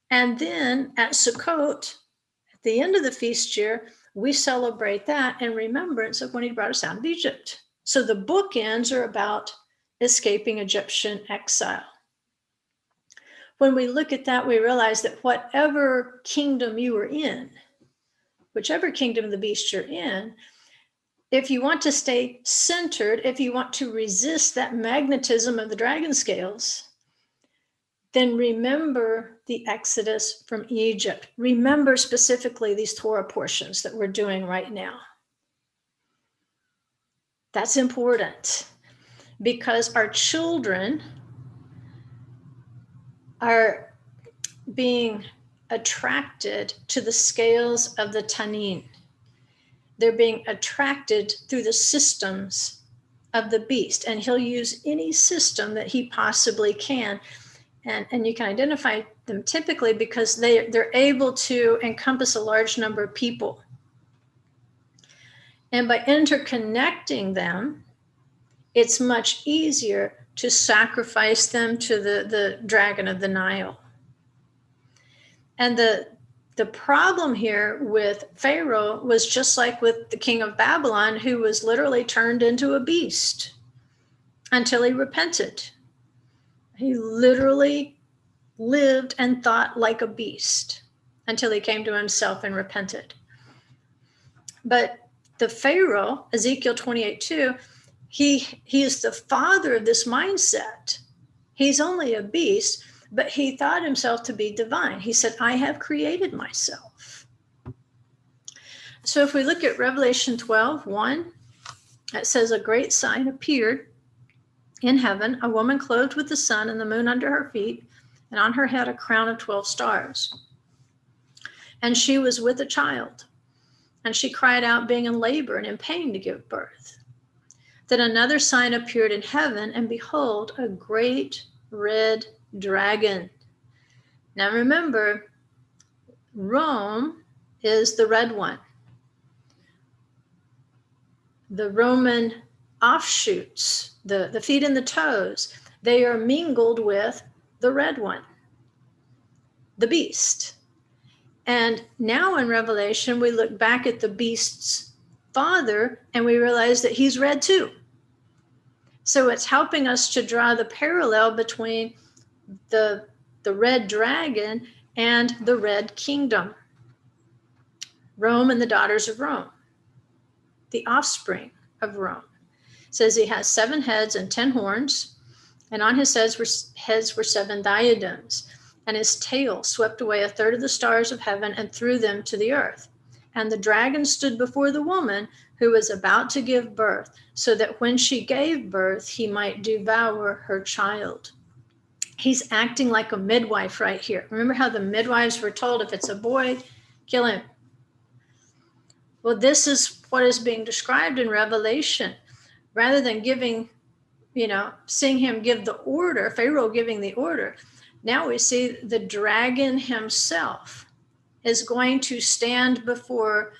And then at Sukkot, at the end of the feast year, we celebrate that in remembrance of when he brought us out of Egypt. So the bookends are about escaping Egyptian exile. When we look at that, we realize that whatever kingdom you are in, whichever kingdom of the beast you're in, if you want to stay centered, if you want to resist that magnetism of the dragon scales, then remember the Exodus from Egypt. Remember specifically these Torah portions that we're doing right now. That's important because our children are being attracted to the scales of the Tanin. They're being attracted through the systems of the beast, and he'll use any system that he possibly can. And you can identify them typically because they're able to encompass a large number of people. And by interconnecting them, it's much easier to sacrifice them to the dragon of the Nile. And the problem here with Pharaoh was just like with the king of Babylon, who was literally turned into a beast until he repented. He literally lived and thought like a beast until he came to himself and repented. But the Pharaoh, Ezekiel 28:2, he is the father of this mindset. He's only a beast, but he thought himself to be divine. He said, I have created myself. So if we look at Revelation 12:1, it says, a great sign appeared in heaven, a woman clothed with the sun and the moon under her feet, and on her head a crown of 12 stars. And she was with a child, and she cried out, being in labor and in pain to give birth. Then another sign appeared in heaven, and behold, a great red dragon. Now remember, Rome is the red one. The Roman offshoots, the feet and the toes, they are mingled with the red one, the beast. And now in Revelation, we look back at the beast's father and we realize that he's red too. So it's helping us to draw the parallel between the red dragon and the red kingdom. Rome and the daughters of Rome, the offspring of Rome. It says he has 7 heads and 10 horns, And on his heads were 7 diadems, and his tail swept away 1/3 of the stars of heaven and threw them to the earth. And the dragon stood before the woman who was about to give birth, so that when she gave birth, he might devour her child. He's acting like a midwife right here. Remember how the midwives were told, if it's a boy, kill him. Well, this is what is being described in Revelation. Rather than giving, seeing him give the order, Pharaoh giving the order, now we see the dragon himself is going to stand before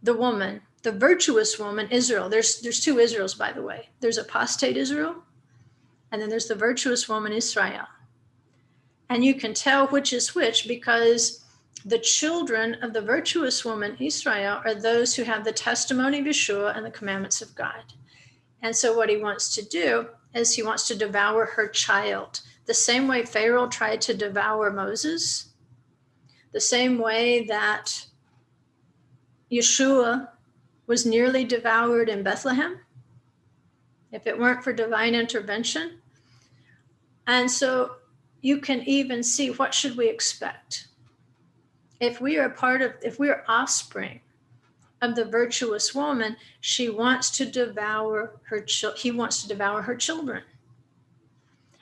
the woman, the virtuous woman, Israel. There's 2 Israels, by the way. There's apostate Israel, and then there's the virtuous woman, Israel. And you can tell which is which because the children of the virtuous woman, Israel, are those who have the testimony of Yeshua and the commandments of God. And so what he wants to do is he wants to devour her child. The same way Pharaoh tried to devour Moses, the same way that Yeshua was nearly devoured in Bethlehem, if it weren't for divine intervention. And so you can even see, what should we expect? If we are offspring of the virtuous woman, he wants to devour her children,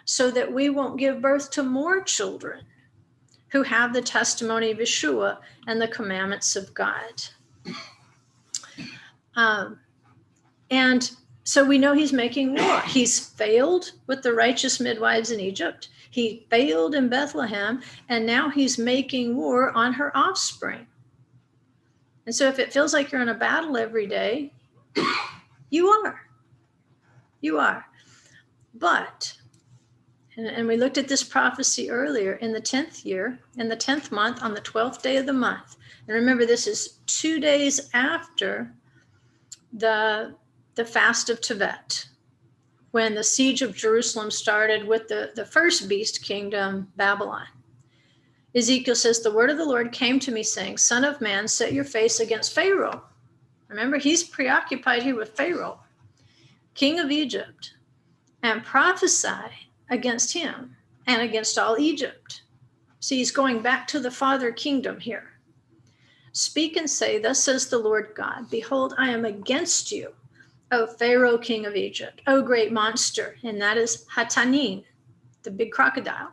so that we won't give birth to more children who have the testimony of Yeshua and the commandments of God. And so we know he's making war. He's failed with the righteous midwives in Egypt. He failed in Bethlehem, and now he's making war on her offspring. And so if it feels like you're in a battle every day, you are. You are. But, and we looked at this prophecy earlier, in the 10th year, in the 10th month, on the 12th day of the month. And remember, this is 2 days after the fast of Tevet, when the siege of Jerusalem started with the first beast kingdom, Babylon. Ezekiel says, the word of the Lord came to me saying, Son of man, set your face against Pharaoh. Remember, he's preoccupied here with Pharaoh, king of Egypt, and prophesy against him and against all Egypt. See, he's going back to the father kingdom here. Speak and say, thus says the Lord God, behold, I am against you, O Pharaoh, king of Egypt, O great monster, and that is Tanin, the big crocodile,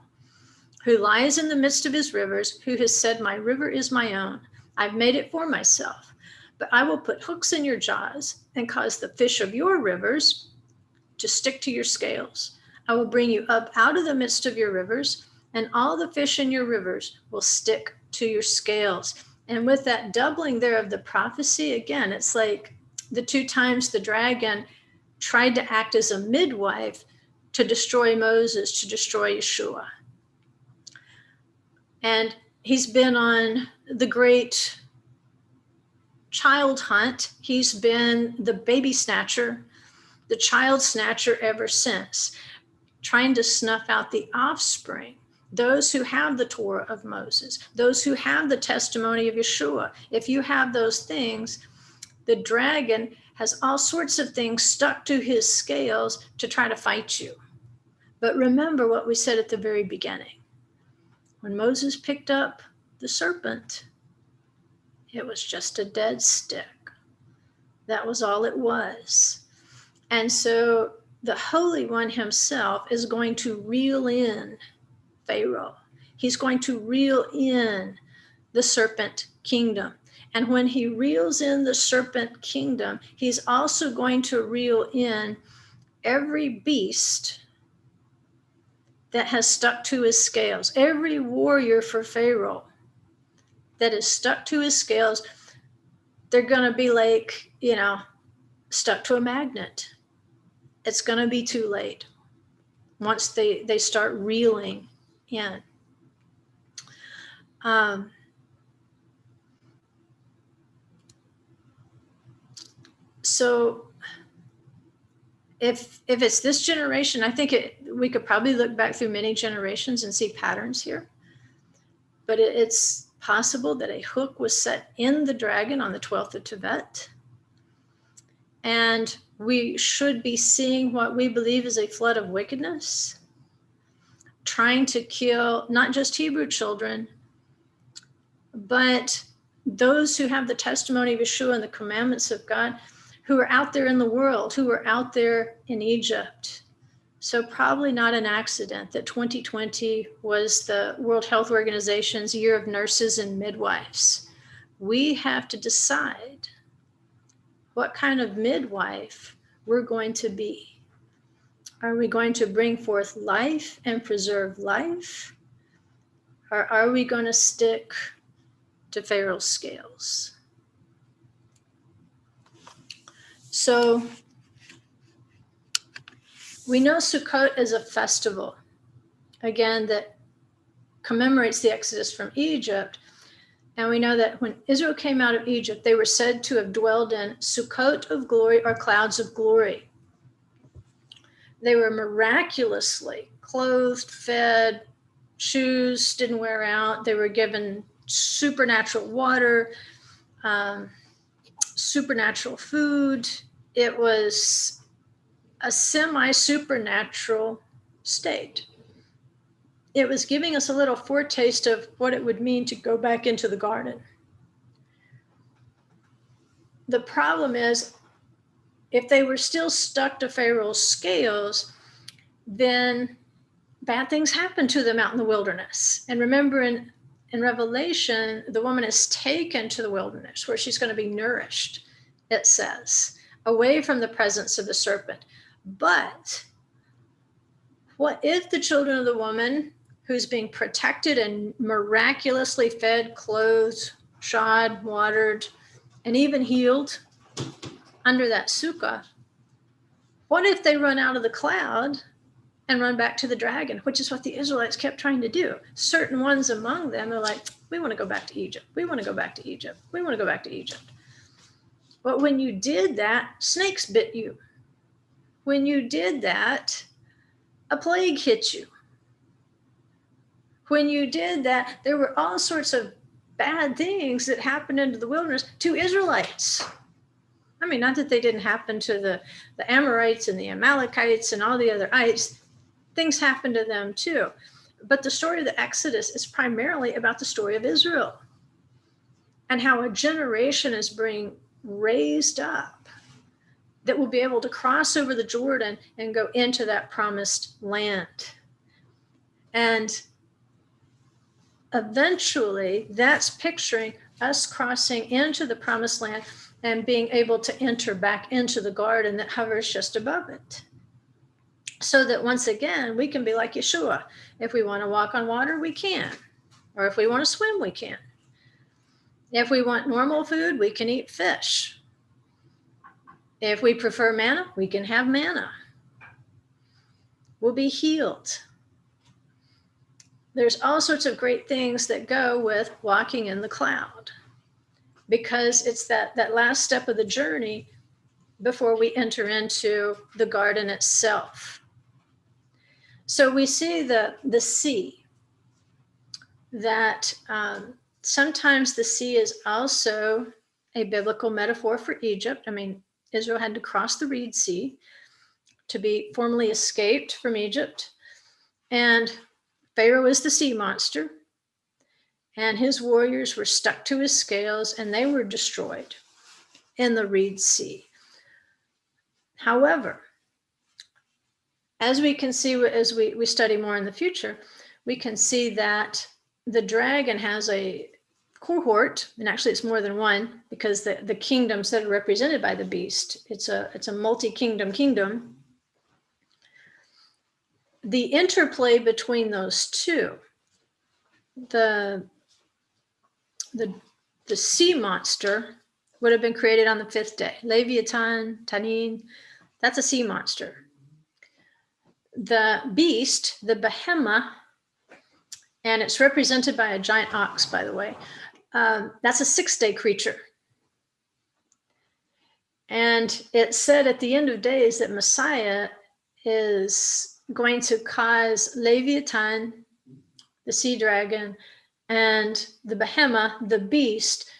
who lies in the midst of his rivers, who has said, my river is my own. I've made it for myself, but I will put hooks in your jaws and cause the fish of your rivers to stick to your scales. I will bring you up out of the midst of your rivers, and all the fish in your rivers will stick to your scales. And with that doubling there of the prophecy, again, it's like the 2 times the dragon tried to act as a midwife to destroy Moses, to destroy Yeshua. And he's been on the great child hunt. He's been the baby snatcher, the child snatcher ever since, trying to snuff out the offspring, those who have the Torah of Moses, those who have the testimony of Yeshua. If you have those things, the dragon has all sorts of things stuck to his scales to try to fight you. But remember what we said at the very beginning. When Moses picked up the serpent, it was just a dead stick. That was all it was. And so the Holy One himself is going to reel in Pharaoh. He's going to reel in the serpent kingdom. And when he reels in the serpent kingdom, he's also going to reel in every beast that has stuck to his scales. Every warrior for Pharaoh that is stuck to his scales, they're going to be like, stuck to a magnet. It's going to be too late once they start reeling in. So if it's this generation, I think we could probably look back through many generations and see patterns here. But it's possible that a hook was set in the dragon on the 12th of Tevet. And we should be seeing what we believe is a flood of wickedness, trying to kill not just Hebrew children, but those who have the testimony of Yeshua and the commandments of God, who are out there in the world, who are out there in Egypt. So probably not an accident that 2020 was the World Health Organization's year of nurses and midwives. We have to decide what kind of midwife we're going to be. Are we going to bring forth life and preserve life? Or are we going to stick to Pharaoh's scales? So we know Sukkot is a festival, again, that commemorates the Exodus from Egypt. And we know that when Israel came out of Egypt, they were said to have dwelled in Sukkot of glory or clouds of glory. They were miraculously clothed, fed, shoes didn't wear out. They were given supernatural water, supernatural food. It was a semi-supernatural state. It was giving us a little foretaste of what it would mean to go back into the garden. The problem is, if they were still stuck to Pharaoh's scales, then bad things happened to them out in the wilderness. And remember, in Revelation, the woman is taken to the wilderness where she's going to be nourished, it says, away from the presence of the serpent. But what if the children of the woman who's being protected and miraculously fed, clothed, shod, watered, and even healed under that sukkah, what if they run out of the cloud and run back to the dragon, which is what the Israelites kept trying to do? Certain ones among them are like, we want to go back to Egypt. We want to go back to Egypt. We want to go back to Egypt. But when you did that, snakes bit you. When you did that, a plague hit you. When you did that, there were all sorts of bad things that happened into the wilderness to Israelites. I mean, not that they didn't happen to the Amorites and the Amalekites and all the other ites. Things happened to them too. But the story of the Exodus is primarily about the story of Israel and how a generation is being raised up that will be able to cross over the Jordan and go into that promised land. And eventually, that's picturing us crossing into the promised land and being able to enter back into the garden that hovers just above it. So that once again, we can be like Yeshua. If we want to walk on water, we can. Or if we want to swim, we can. If we want normal food, we can eat fish. If we prefer manna, we can have manna. We'll be healed. There's all sorts of great things that go with walking in the cloud, because it's that last step of the journey before we enter into the garden itself. So we see the sea, that sometimes the sea is also a biblical metaphor for Egypt. I mean, Israel had to cross the Red Sea to be formally escaped from Egypt. And Pharaoh is the sea monster, and his warriors were stuck to his scales, and they were destroyed in the Red Sea. However, as we can see, as we study more in the future, we can see that the dragon has a cohort, and actually it's more than one, because the kingdoms that are represented by the beast, it's a multi-kingdom kingdom. The interplay between those two, the sea monster would have been created on the 5th day. Leviathan, Tanin, that's a sea monster. The beast, the behemoth, and it's represented by a giant ox, by the way, that's a 6-day creature. And it said at the end of days that Messiah is going to cause Leviathan, the sea dragon, and the behemoth, the beast,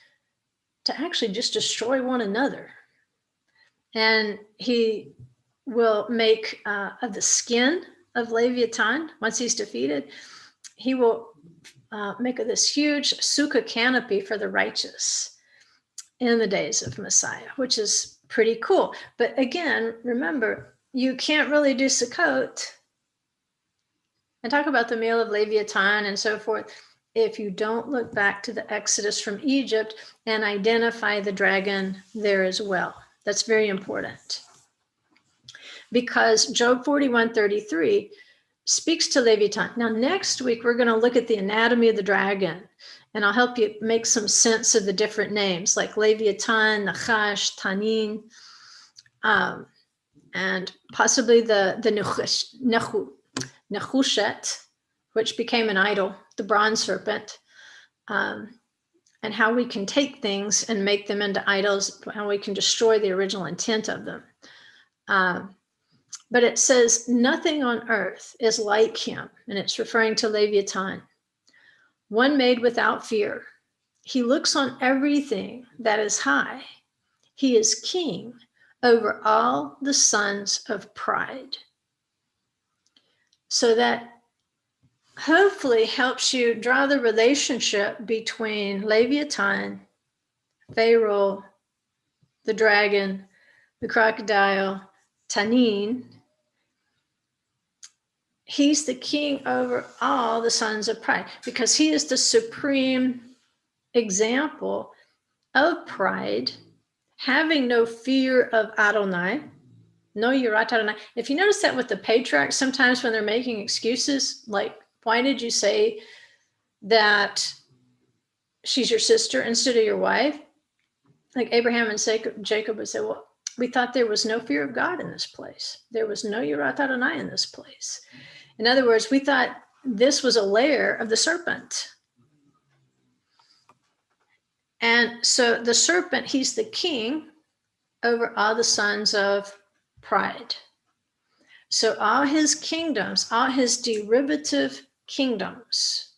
to actually just destroy one another. And he will make of the skin of Leviathan, once he's defeated, he will make this huge sukkah canopy for the righteous in the days of Messiah, which is pretty cool. But again, remember, you can't really do Sukkot and talk about the meal of Leviathan and so forth if you don't look back to the Exodus from Egypt and identify the dragon there as well. That's very important. Because Job 41:33 speaks to Leviathan. Now, next week, we're going to look at the anatomy of the dragon, and I'll help you make some sense of the different names like Leviathan, Nachash, Tanin, and possibly the Nechushet, which became an idol, the bronze serpent, and how we can take things and make them into idols, how we can destroy the original intent of them. But it says, nothing on earth is like him, and it's referring to Leviathan, one made without fear. He looks on everything that is high. He is king over all the sons of pride. So that hopefully helps you draw the relationship between Leviathan, Pharaoh, the dragon, the crocodile, Tanin. He's the king over all the sons of pride because he is the supreme example of pride, having no fear of Adonai, no Yirat Adonai. If you notice that with the patriarchs, sometimes when they're making excuses, like, why did you say that she's your sister instead of your wife? Like Abraham and Jacob would say, well, we thought there was no fear of God in this place. There was no Yirat Adonai in this place. In other words, we thought this was a lair of the serpent. And so the serpent, he's the king over all the sons of pride. So all his kingdoms, all his derivative kingdoms,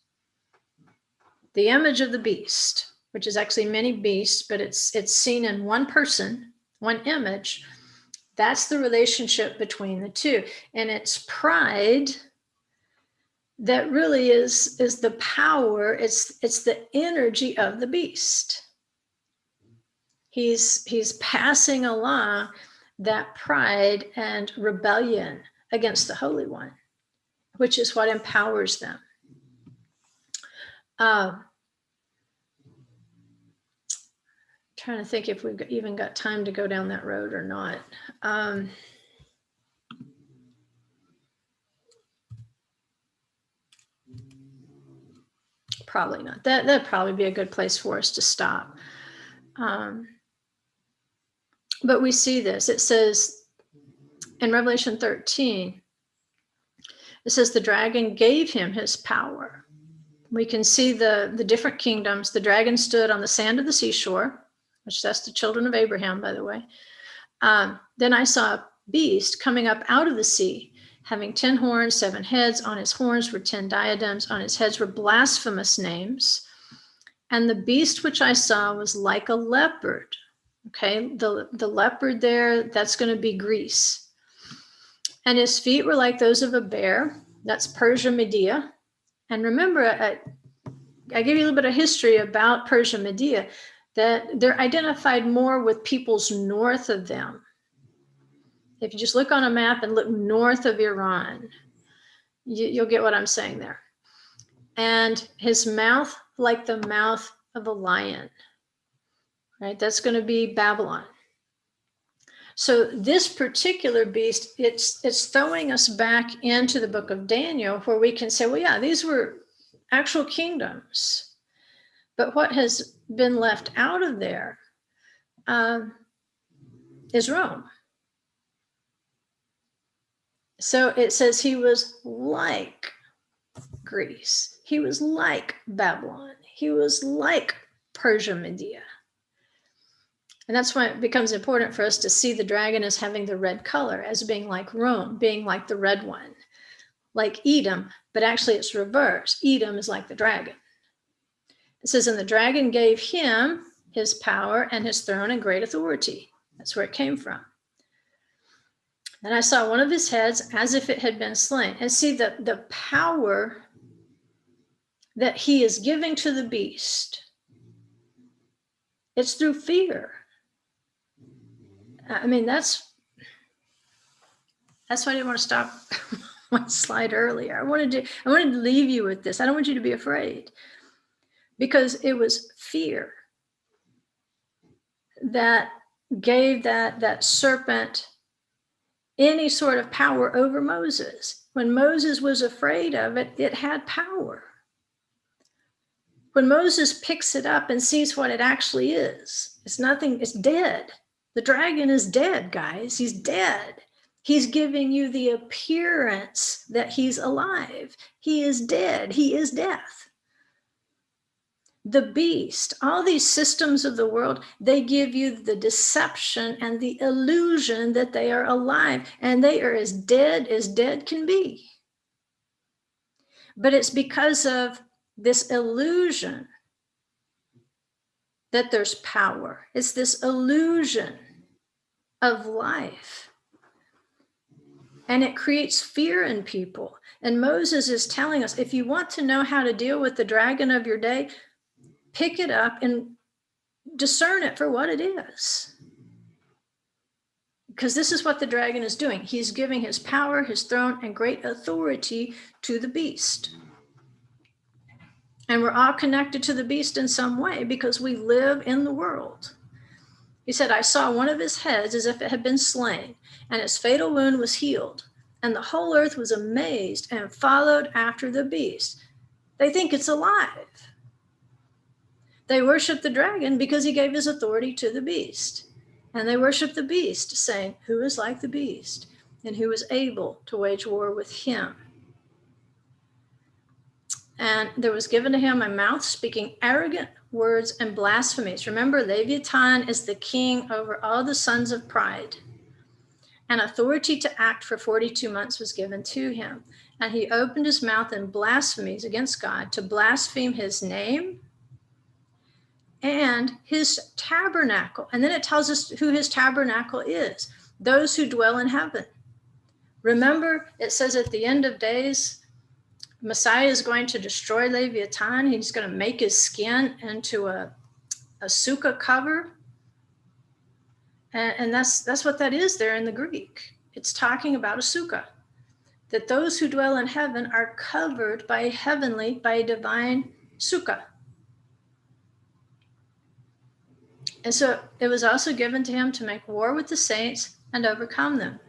the image of the beast, which is actually many beasts, but it's seen in one person, one image. That's the relationship between the two. And it's pride that really is the power, it's the energy of the beast. He's passing along that pride and rebellion against the Holy One, which is what empowers them. Trying to think if we've even got time to go down that road or not. Probably not. That'd probably be a good place for us to stop. But we see this. It says in Revelation 13, it says the dragon gave him his power. We can see the different kingdoms. The dragon stood on the sand of the seashore, which that's the children of Abraham, by the way. Then I saw a beast coming up out of the sea, having 10 horns, 7 heads. On his horns were 10 diadems. On his heads were blasphemous names. And the beast which I saw was like a leopard. Okay, the leopard there, that's going to be Greece. And his feet were like those of a bear. That's Persia, Media. And remember, I gave you a little bit of history about Persia, Media, that they're identified more with peoples north of them. If you just look on a map and look north of Iran, you'll get what I'm saying there. And his mouth like the mouth of a lion, right? That's going to be Babylon. So this particular beast, it's throwing us back into the book of Daniel where we can say, well, yeah, these were actual kingdoms. But what has been left out of there is Rome. So it says he was like Greece. He was like Babylon. He was like Persia, Media. And that's why it becomes important for us to see the dragon as having the red color, as being like Rome, being like the red one, like Edom, but actually it's reverse. Edom is like the dragon. It says, and the dragon gave him his power and his throne and great authority. That's where it came from. And I saw one of his heads as if it had been slain. And see the power that he is giving to the beast. It's through fear. I mean, that's why I didn't want to stop one slide earlier. I wanted to leave you with this. I don't want you to be afraid, because it was fear that gave that serpent any sort of power over Moses. When Moses was afraid of it, it had power. When Moses picks it up and sees what it actually is, it's nothing, it's dead. The dragon is dead, guys. He's dead. He's giving you the appearance that he's alive. He is dead. He is death. The beast, all these systems of the world, they give you the deception and the illusion that they are alive, and they are as dead can be. But it's because of this illusion that there's power. It's this illusion of life. And it creates fear in people. And Moses is telling us, if you want to know how to deal with the dragon of your day, pick it up and discern it for what it is. Because this is what the dragon is doing. He's giving his power, his throne, and great authority to the beast. And we're all connected to the beast in some way because we live in the world. He said, I saw one of his heads as if it had been slain, and its fatal wound was healed. And the whole earth was amazed and followed after the beast. They think it's alive. They worship the dragon because he gave his authority to the beast. And they worship the beast, saying, who is like the beast, and who is able to wage war with him? And there was given to him a mouth speaking arrogant words and blasphemies. Remember, Leviathan is the king over all the sons of pride. And authority to act for 42 months was given to him. And he opened his mouth in blasphemies against God, to blaspheme his name and his tabernacle. And then it tells us who his tabernacle is: those who dwell in heaven. Remember, it says at the end of days, Messiah is going to destroy Leviathan. He's going to make his skin into a sukkah cover. And that's what that is there in the Greek. It's talking about a sukkah. That those who dwell in heaven are covered by a divine sukkah. And so it was also given to him to make war with the saints and overcome them.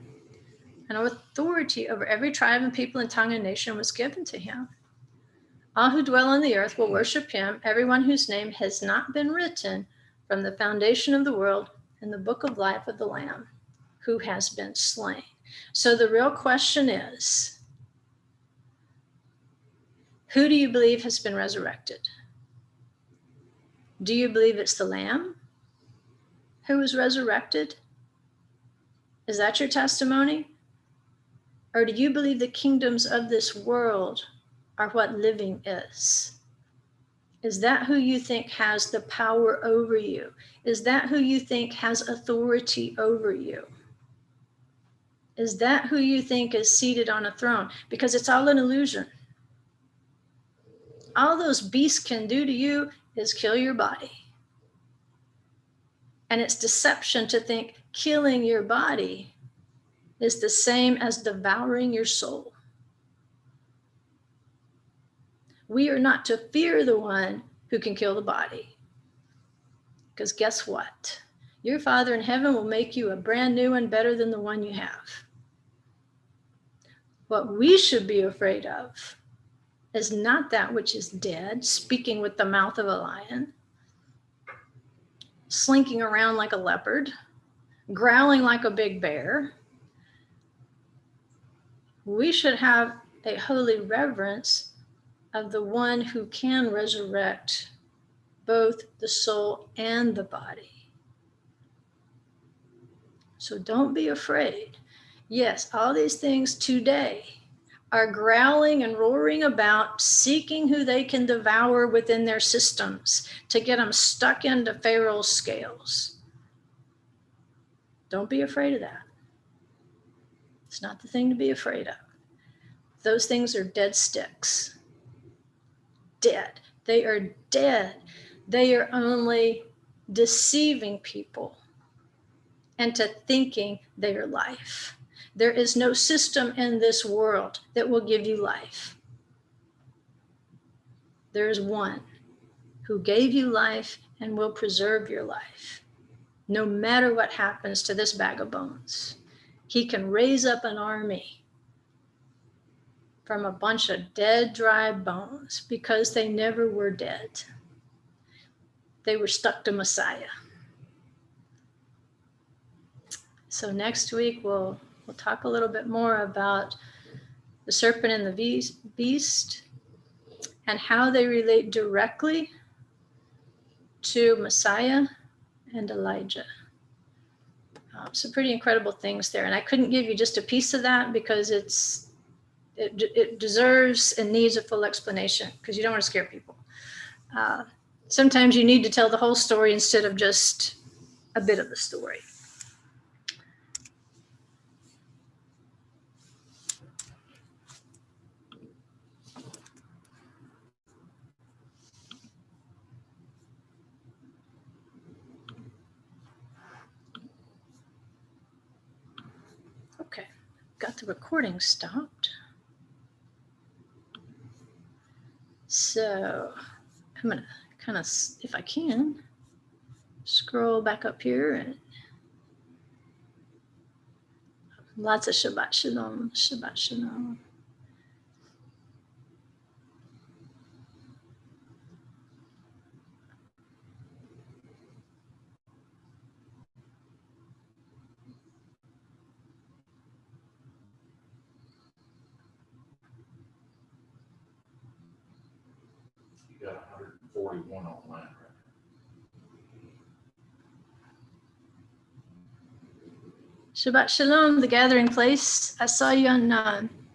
And authority over every tribe and people and tongue and nation was given to him. All who dwell on the earth will worship him, everyone whose name has not been written from the foundation of the world in the book of life of the Lamb, who has been slain. So the real question is, who do you believe has been resurrected? Do you believe it's the Lamb who was resurrected? Is that your testimony? Or do you believe the kingdoms of this world are what living is? Is that who you think has the power over you? Is that who you think has authority over you? Is that who you think is seated on a throne? Because it's all an illusion. All those beasts can do to you is kill your body. And it's deception to think killing your body is the same as devouring your soul. We are not to fear the one who can kill the body. Because guess what? Your Father in heaven will make you a brand new one, better than the one you have. What we should be afraid of is not that which is dead, speaking with the mouth of a lion, slinking around like a leopard, growling like a big bear. We should have a holy reverence of the one who can resurrect both the soul and the body. So don't be afraid. Yes, all these things today are growling and roaring about, seeking who they can devour within their systems to get them stuck into Pharaoh's scales. Don't be afraid of that. It's not the thing to be afraid of. Those things are dead sticks. Dead. They are dead. They are only deceiving people into thinking they are life. There is no system in this world that will give you life. There is one who gave you life and will preserve your life, no matter what happens to this bag of bones. He can raise up an army from a bunch of dead, dry bones because they never were dead. They were stuck to Messiah. So next week, we'll talk a little bit more about the serpent and the beast and how they relate directly to Messiah and Elijah. Some pretty incredible things there. And I couldn't give you just a piece of that because it deserves and needs a full explanation because you don't want to scare people. Sometimes you need to tell the whole story instead of just a bit of the story. Okay, got the recording stopped. So I'm gonna kind of, if I can, scroll back up here and lots of Shabbat Shalom, Shabbat Shalom. You got 141 online, right? Shabbat Shalom, the gathering place. I saw you on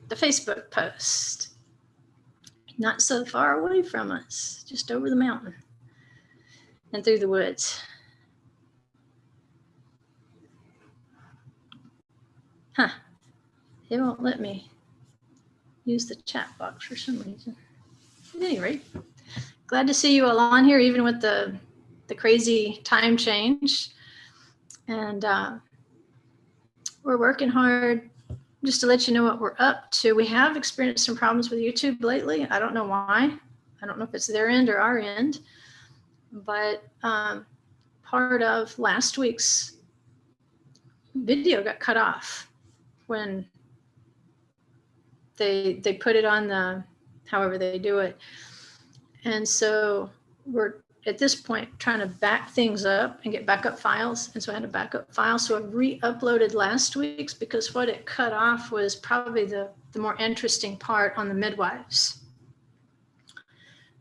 the Facebook post. Not so far away from us, just over the mountain and through the woods. Huh. It won't let me use the chat box for some reason. At any rate, glad to see you all on here, even with the crazy time change. And we're working hard. Just to let you know what we're up to, we have experienced some problems with YouTube lately. I don't know why. I don't know if it's their end or our end. But part of last week's video got cut off when they put it on the, however they do it. And so we're at this point trying to back things up and get backup files. And so I had a backup file. So I re-uploaded last week's because what it cut off was probably the more interesting part on the midwives.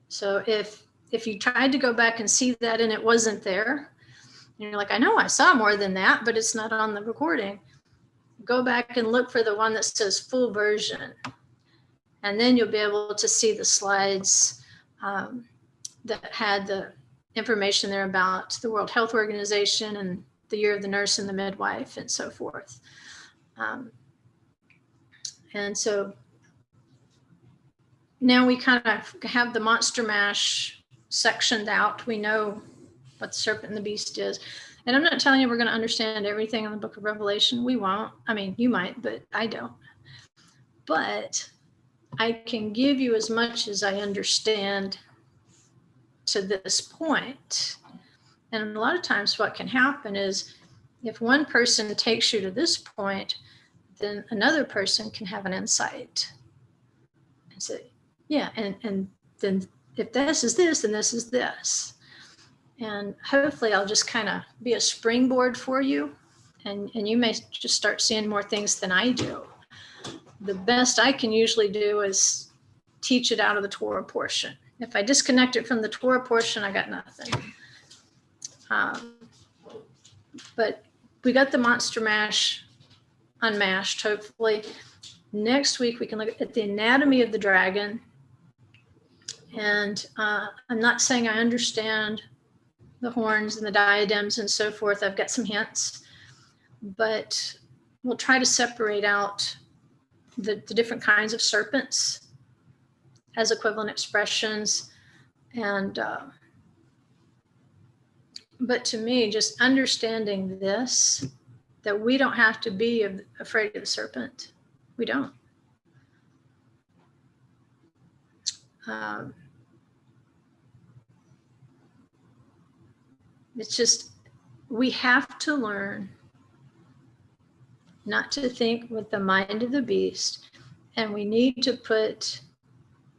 So if you tried to go back and see that and it wasn't there, and you're like, I know I saw more than that, but it's not on the recording. Go back and look for the one that says full version. And then you'll be able to see the slides that had the information there about the World Health Organization and the Year of the Nurse and the Midwife and so forth. And so now we kind of have the Monster Mash sectioned out. We know what the serpent and the beast is. And I'm not telling you we're going to understand everything in the book of Revelation. We won't. I mean, you might, but I don't. But I can give you as much as I understand to this point. And a lot of times what can happen is if one person takes you to this point, then another person can have an insight and say, yeah, and then if this is this, then this is this. And hopefully I'll just kind of be a springboard for you, and you may just start seeing more things than I do. The best I can usually do is teach it out of the Torah portion. If I disconnect it from the Torah portion, I got nothing. But we got the Monster Mash unmashed, hopefully. Next week, we can look at the anatomy of the dragon. And I'm not saying I understand the horns and the diadems and so forth. I've got some hints. But we'll try to separate out the different kinds of serpents as equivalent expressions. And, but to me, just understanding this, that we don't have to be afraid of the serpent. We don't. It's just, we have to learn not to think with the mind of the beast, and we need to put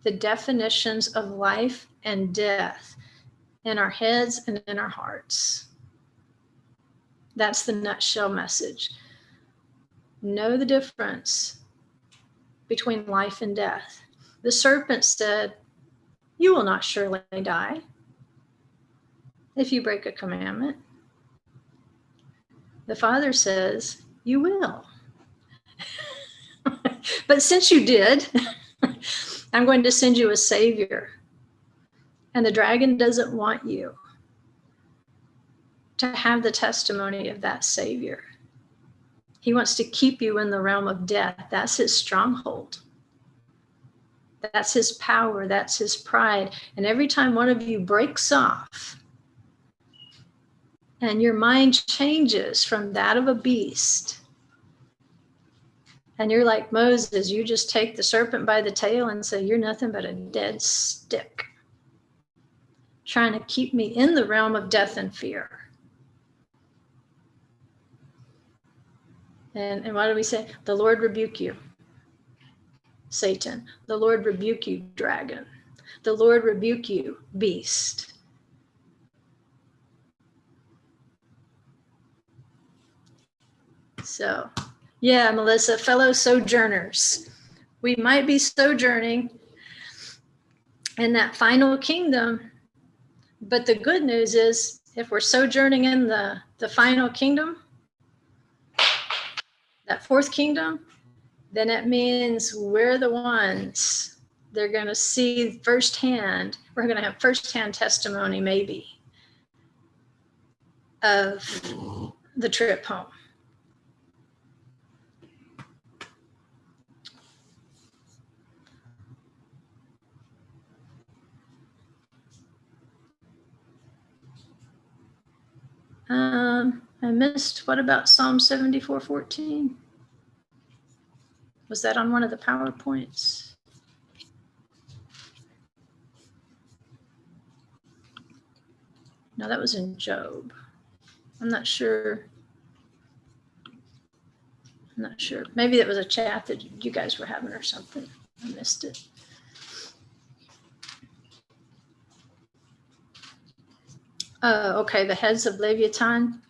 the definitions of life and death in our heads and in our hearts. That's the nutshell message. Know the difference between life and death. The serpent said, "You will not surely die if you break a commandment." The Father says, "You will." But since you did, I'm going to send you a Savior. And the dragon doesn't want you to have the testimony of that Savior. He wants to keep you in the realm of death. That's his stronghold. That's his power. That's his pride. And every time one of you breaks off and your mind changes from that of a beast, and you're like Moses, you just take the serpent by the tail and say, "You're nothing but a dead stick, trying to keep me in the realm of death and fear." And what do we say? "The Lord rebuke you, Satan. The Lord rebuke you, dragon. The Lord rebuke you, beast." So, yeah, Melissa, fellow sojourners, we might be sojourning in that final kingdom, but the good news is, if we're sojourning in the final kingdom, that fourth kingdom, then it means we're the ones they're going to see firsthand. We're going to have firsthand testimony, maybe, of the trip home. I missed, what about Psalm 74:14? Was that on one of the PowerPoints? No, that was in Job. I'm not sure. Maybe it was a chat that you guys were having or something. I missed it. Okay, the heads of Leviathan.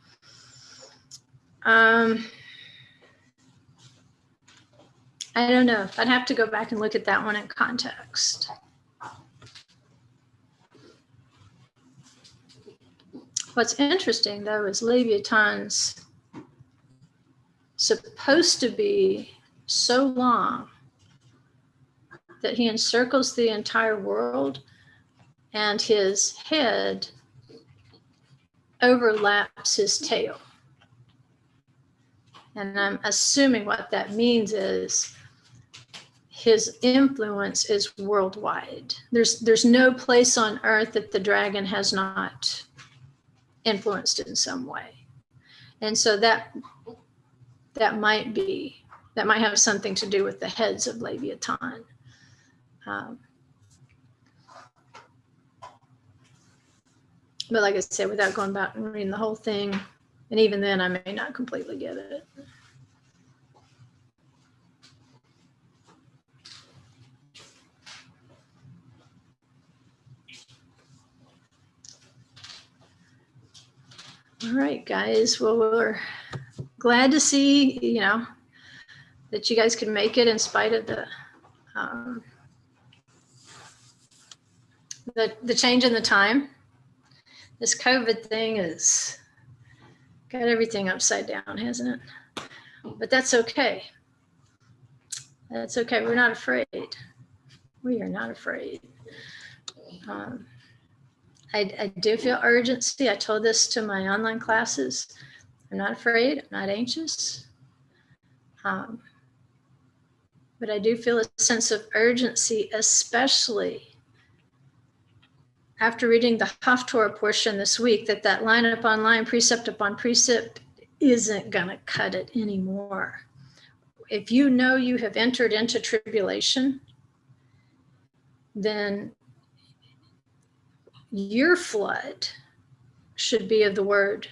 I don't know. I'd have to go back and look at that one in context. What's interesting, though, is Leviathan's supposed to be so long that he encircles the entire world, and his head overlaps his tail. And I'm assuming what that means is his influence is worldwide. There's no place on earth that the dragon has not influenced in some way. And so that might have something to do with the heads of Leviathan. But like I said, without going back and reading the whole thing, and even then I may not completely get it. All right, guys. Well, we're glad to see, that you guys could make it in spite of the change in the time. This COVID thing has got everything upside down, hasn't it? But that's okay. That's okay. We're not afraid. We are not afraid. I do feel urgency. I told this to my online classes. I'm not afraid. I'm not anxious. But I do feel a sense of urgency, especially after reading the Haftorah portion this week, that line upon line, precept upon precept isn't going to cut it anymore. If you know you have entered into tribulation, then your flood should be of the word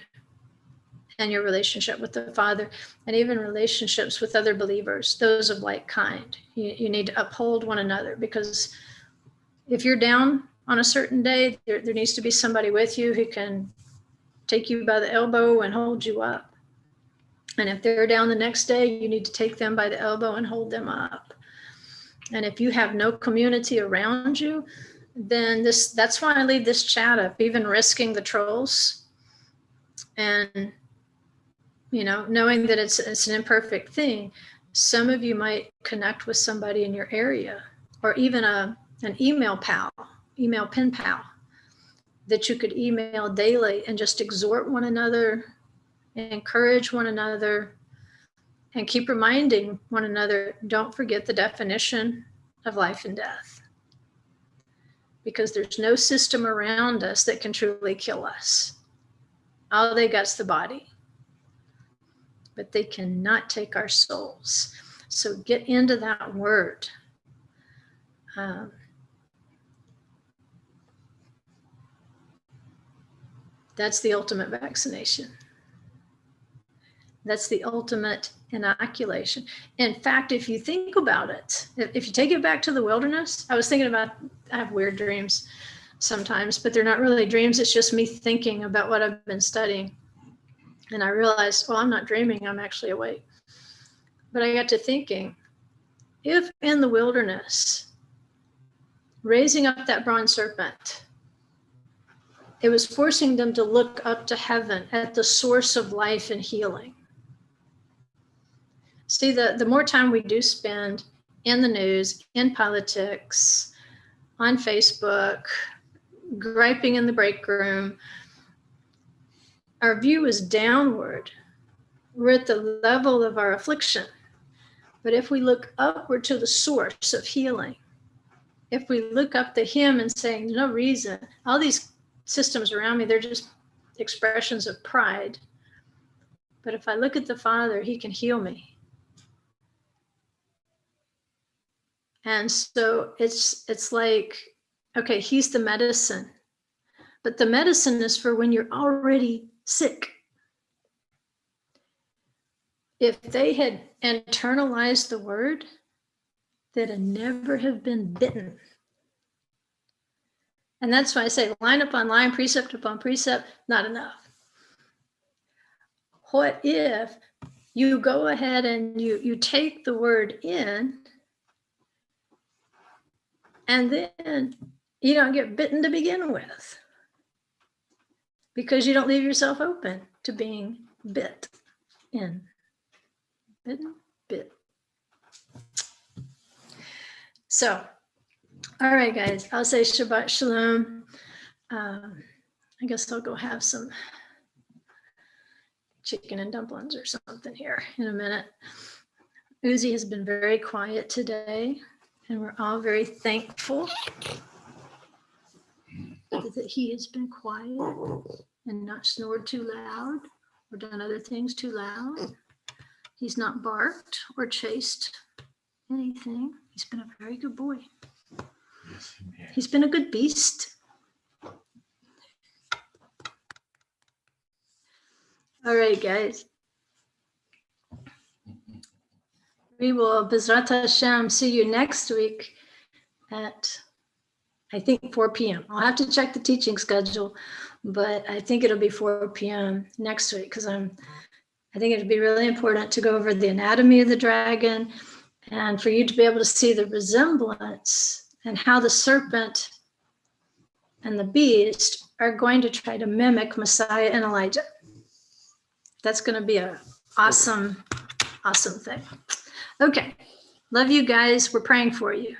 and your relationship with the Father, and even relationships with other believers, those of like kind. You need to uphold one another, because if you're down on a certain day, there needs to be somebody with you who can take you by the elbow and hold you up. And if they're down the next day, you need to take them by the elbow and hold them up. And if you have no community around you, then that's why I leave this chat up, even risking the trolls. And, you know, knowing that it's an imperfect thing, some of you might connect with somebody in your area, or even an email pen pal that you could email daily and just exhort one another, encourage one another, and keep reminding one another, don't forget the definition of life and death. Because there's no system around us that can truly kill us. All they got's the body. But they cannot take our souls. So get into that word. That's the ultimate vaccination. That's the ultimate inoculation. In fact, if you think about it, if you take it back to the wilderness, I was thinking about, I have weird dreams sometimes, but they're not really dreams. It's just me thinking about what I've been studying. And I realized, well, I'm not dreaming, I'm actually awake. But I got to thinking, if in the wilderness, raising up that bronze serpent, it was forcing them to look up to heaven at the source of life and healing. See, the more time we do spend in the news, in politics, on Facebook, griping in the break room, our view is downward. We're at the level of our affliction. But if we look upward to the source of healing, if we look up to him and saying, no reason, all these systems around me, they're just expressions of pride. But if I look at the Father, he can heal me. And so it's like, okay, he's the medicine, but the medicine is for when you're already sick. If they had internalized the word, they'd have never have been bitten. And that's why I say line upon line, precept upon precept, not enough. What if you go ahead and you take the word in, and then you don't get bitten to begin with, because you don't leave yourself open to being bit in. Bitten, bit. So, all right, guys, I'll say Shabbat Shalom. I guess I'll go have some chicken and dumplings or something here in a minute. Uzi has been very quiet today, and we're all very thankful that he has been quiet and not snored too loud or done other things too loud. He's not barked or chased anything. He's been a very good boy. Yes, he has. He's been a good beast. All right, guys. We will, Bezrat Hashem, see you next week at, I think, 4 p.m. I'll have to check the teaching schedule, but I think it'll be 4 p.m. next week, because I think it'd be really important to go over the anatomy of the dragon, and for you to be able to see the resemblance and how the serpent and the beast are going to try to mimic Messiah and Elijah. That's going to be an awesome, awesome thing. Okay. Love you guys. We're praying for you.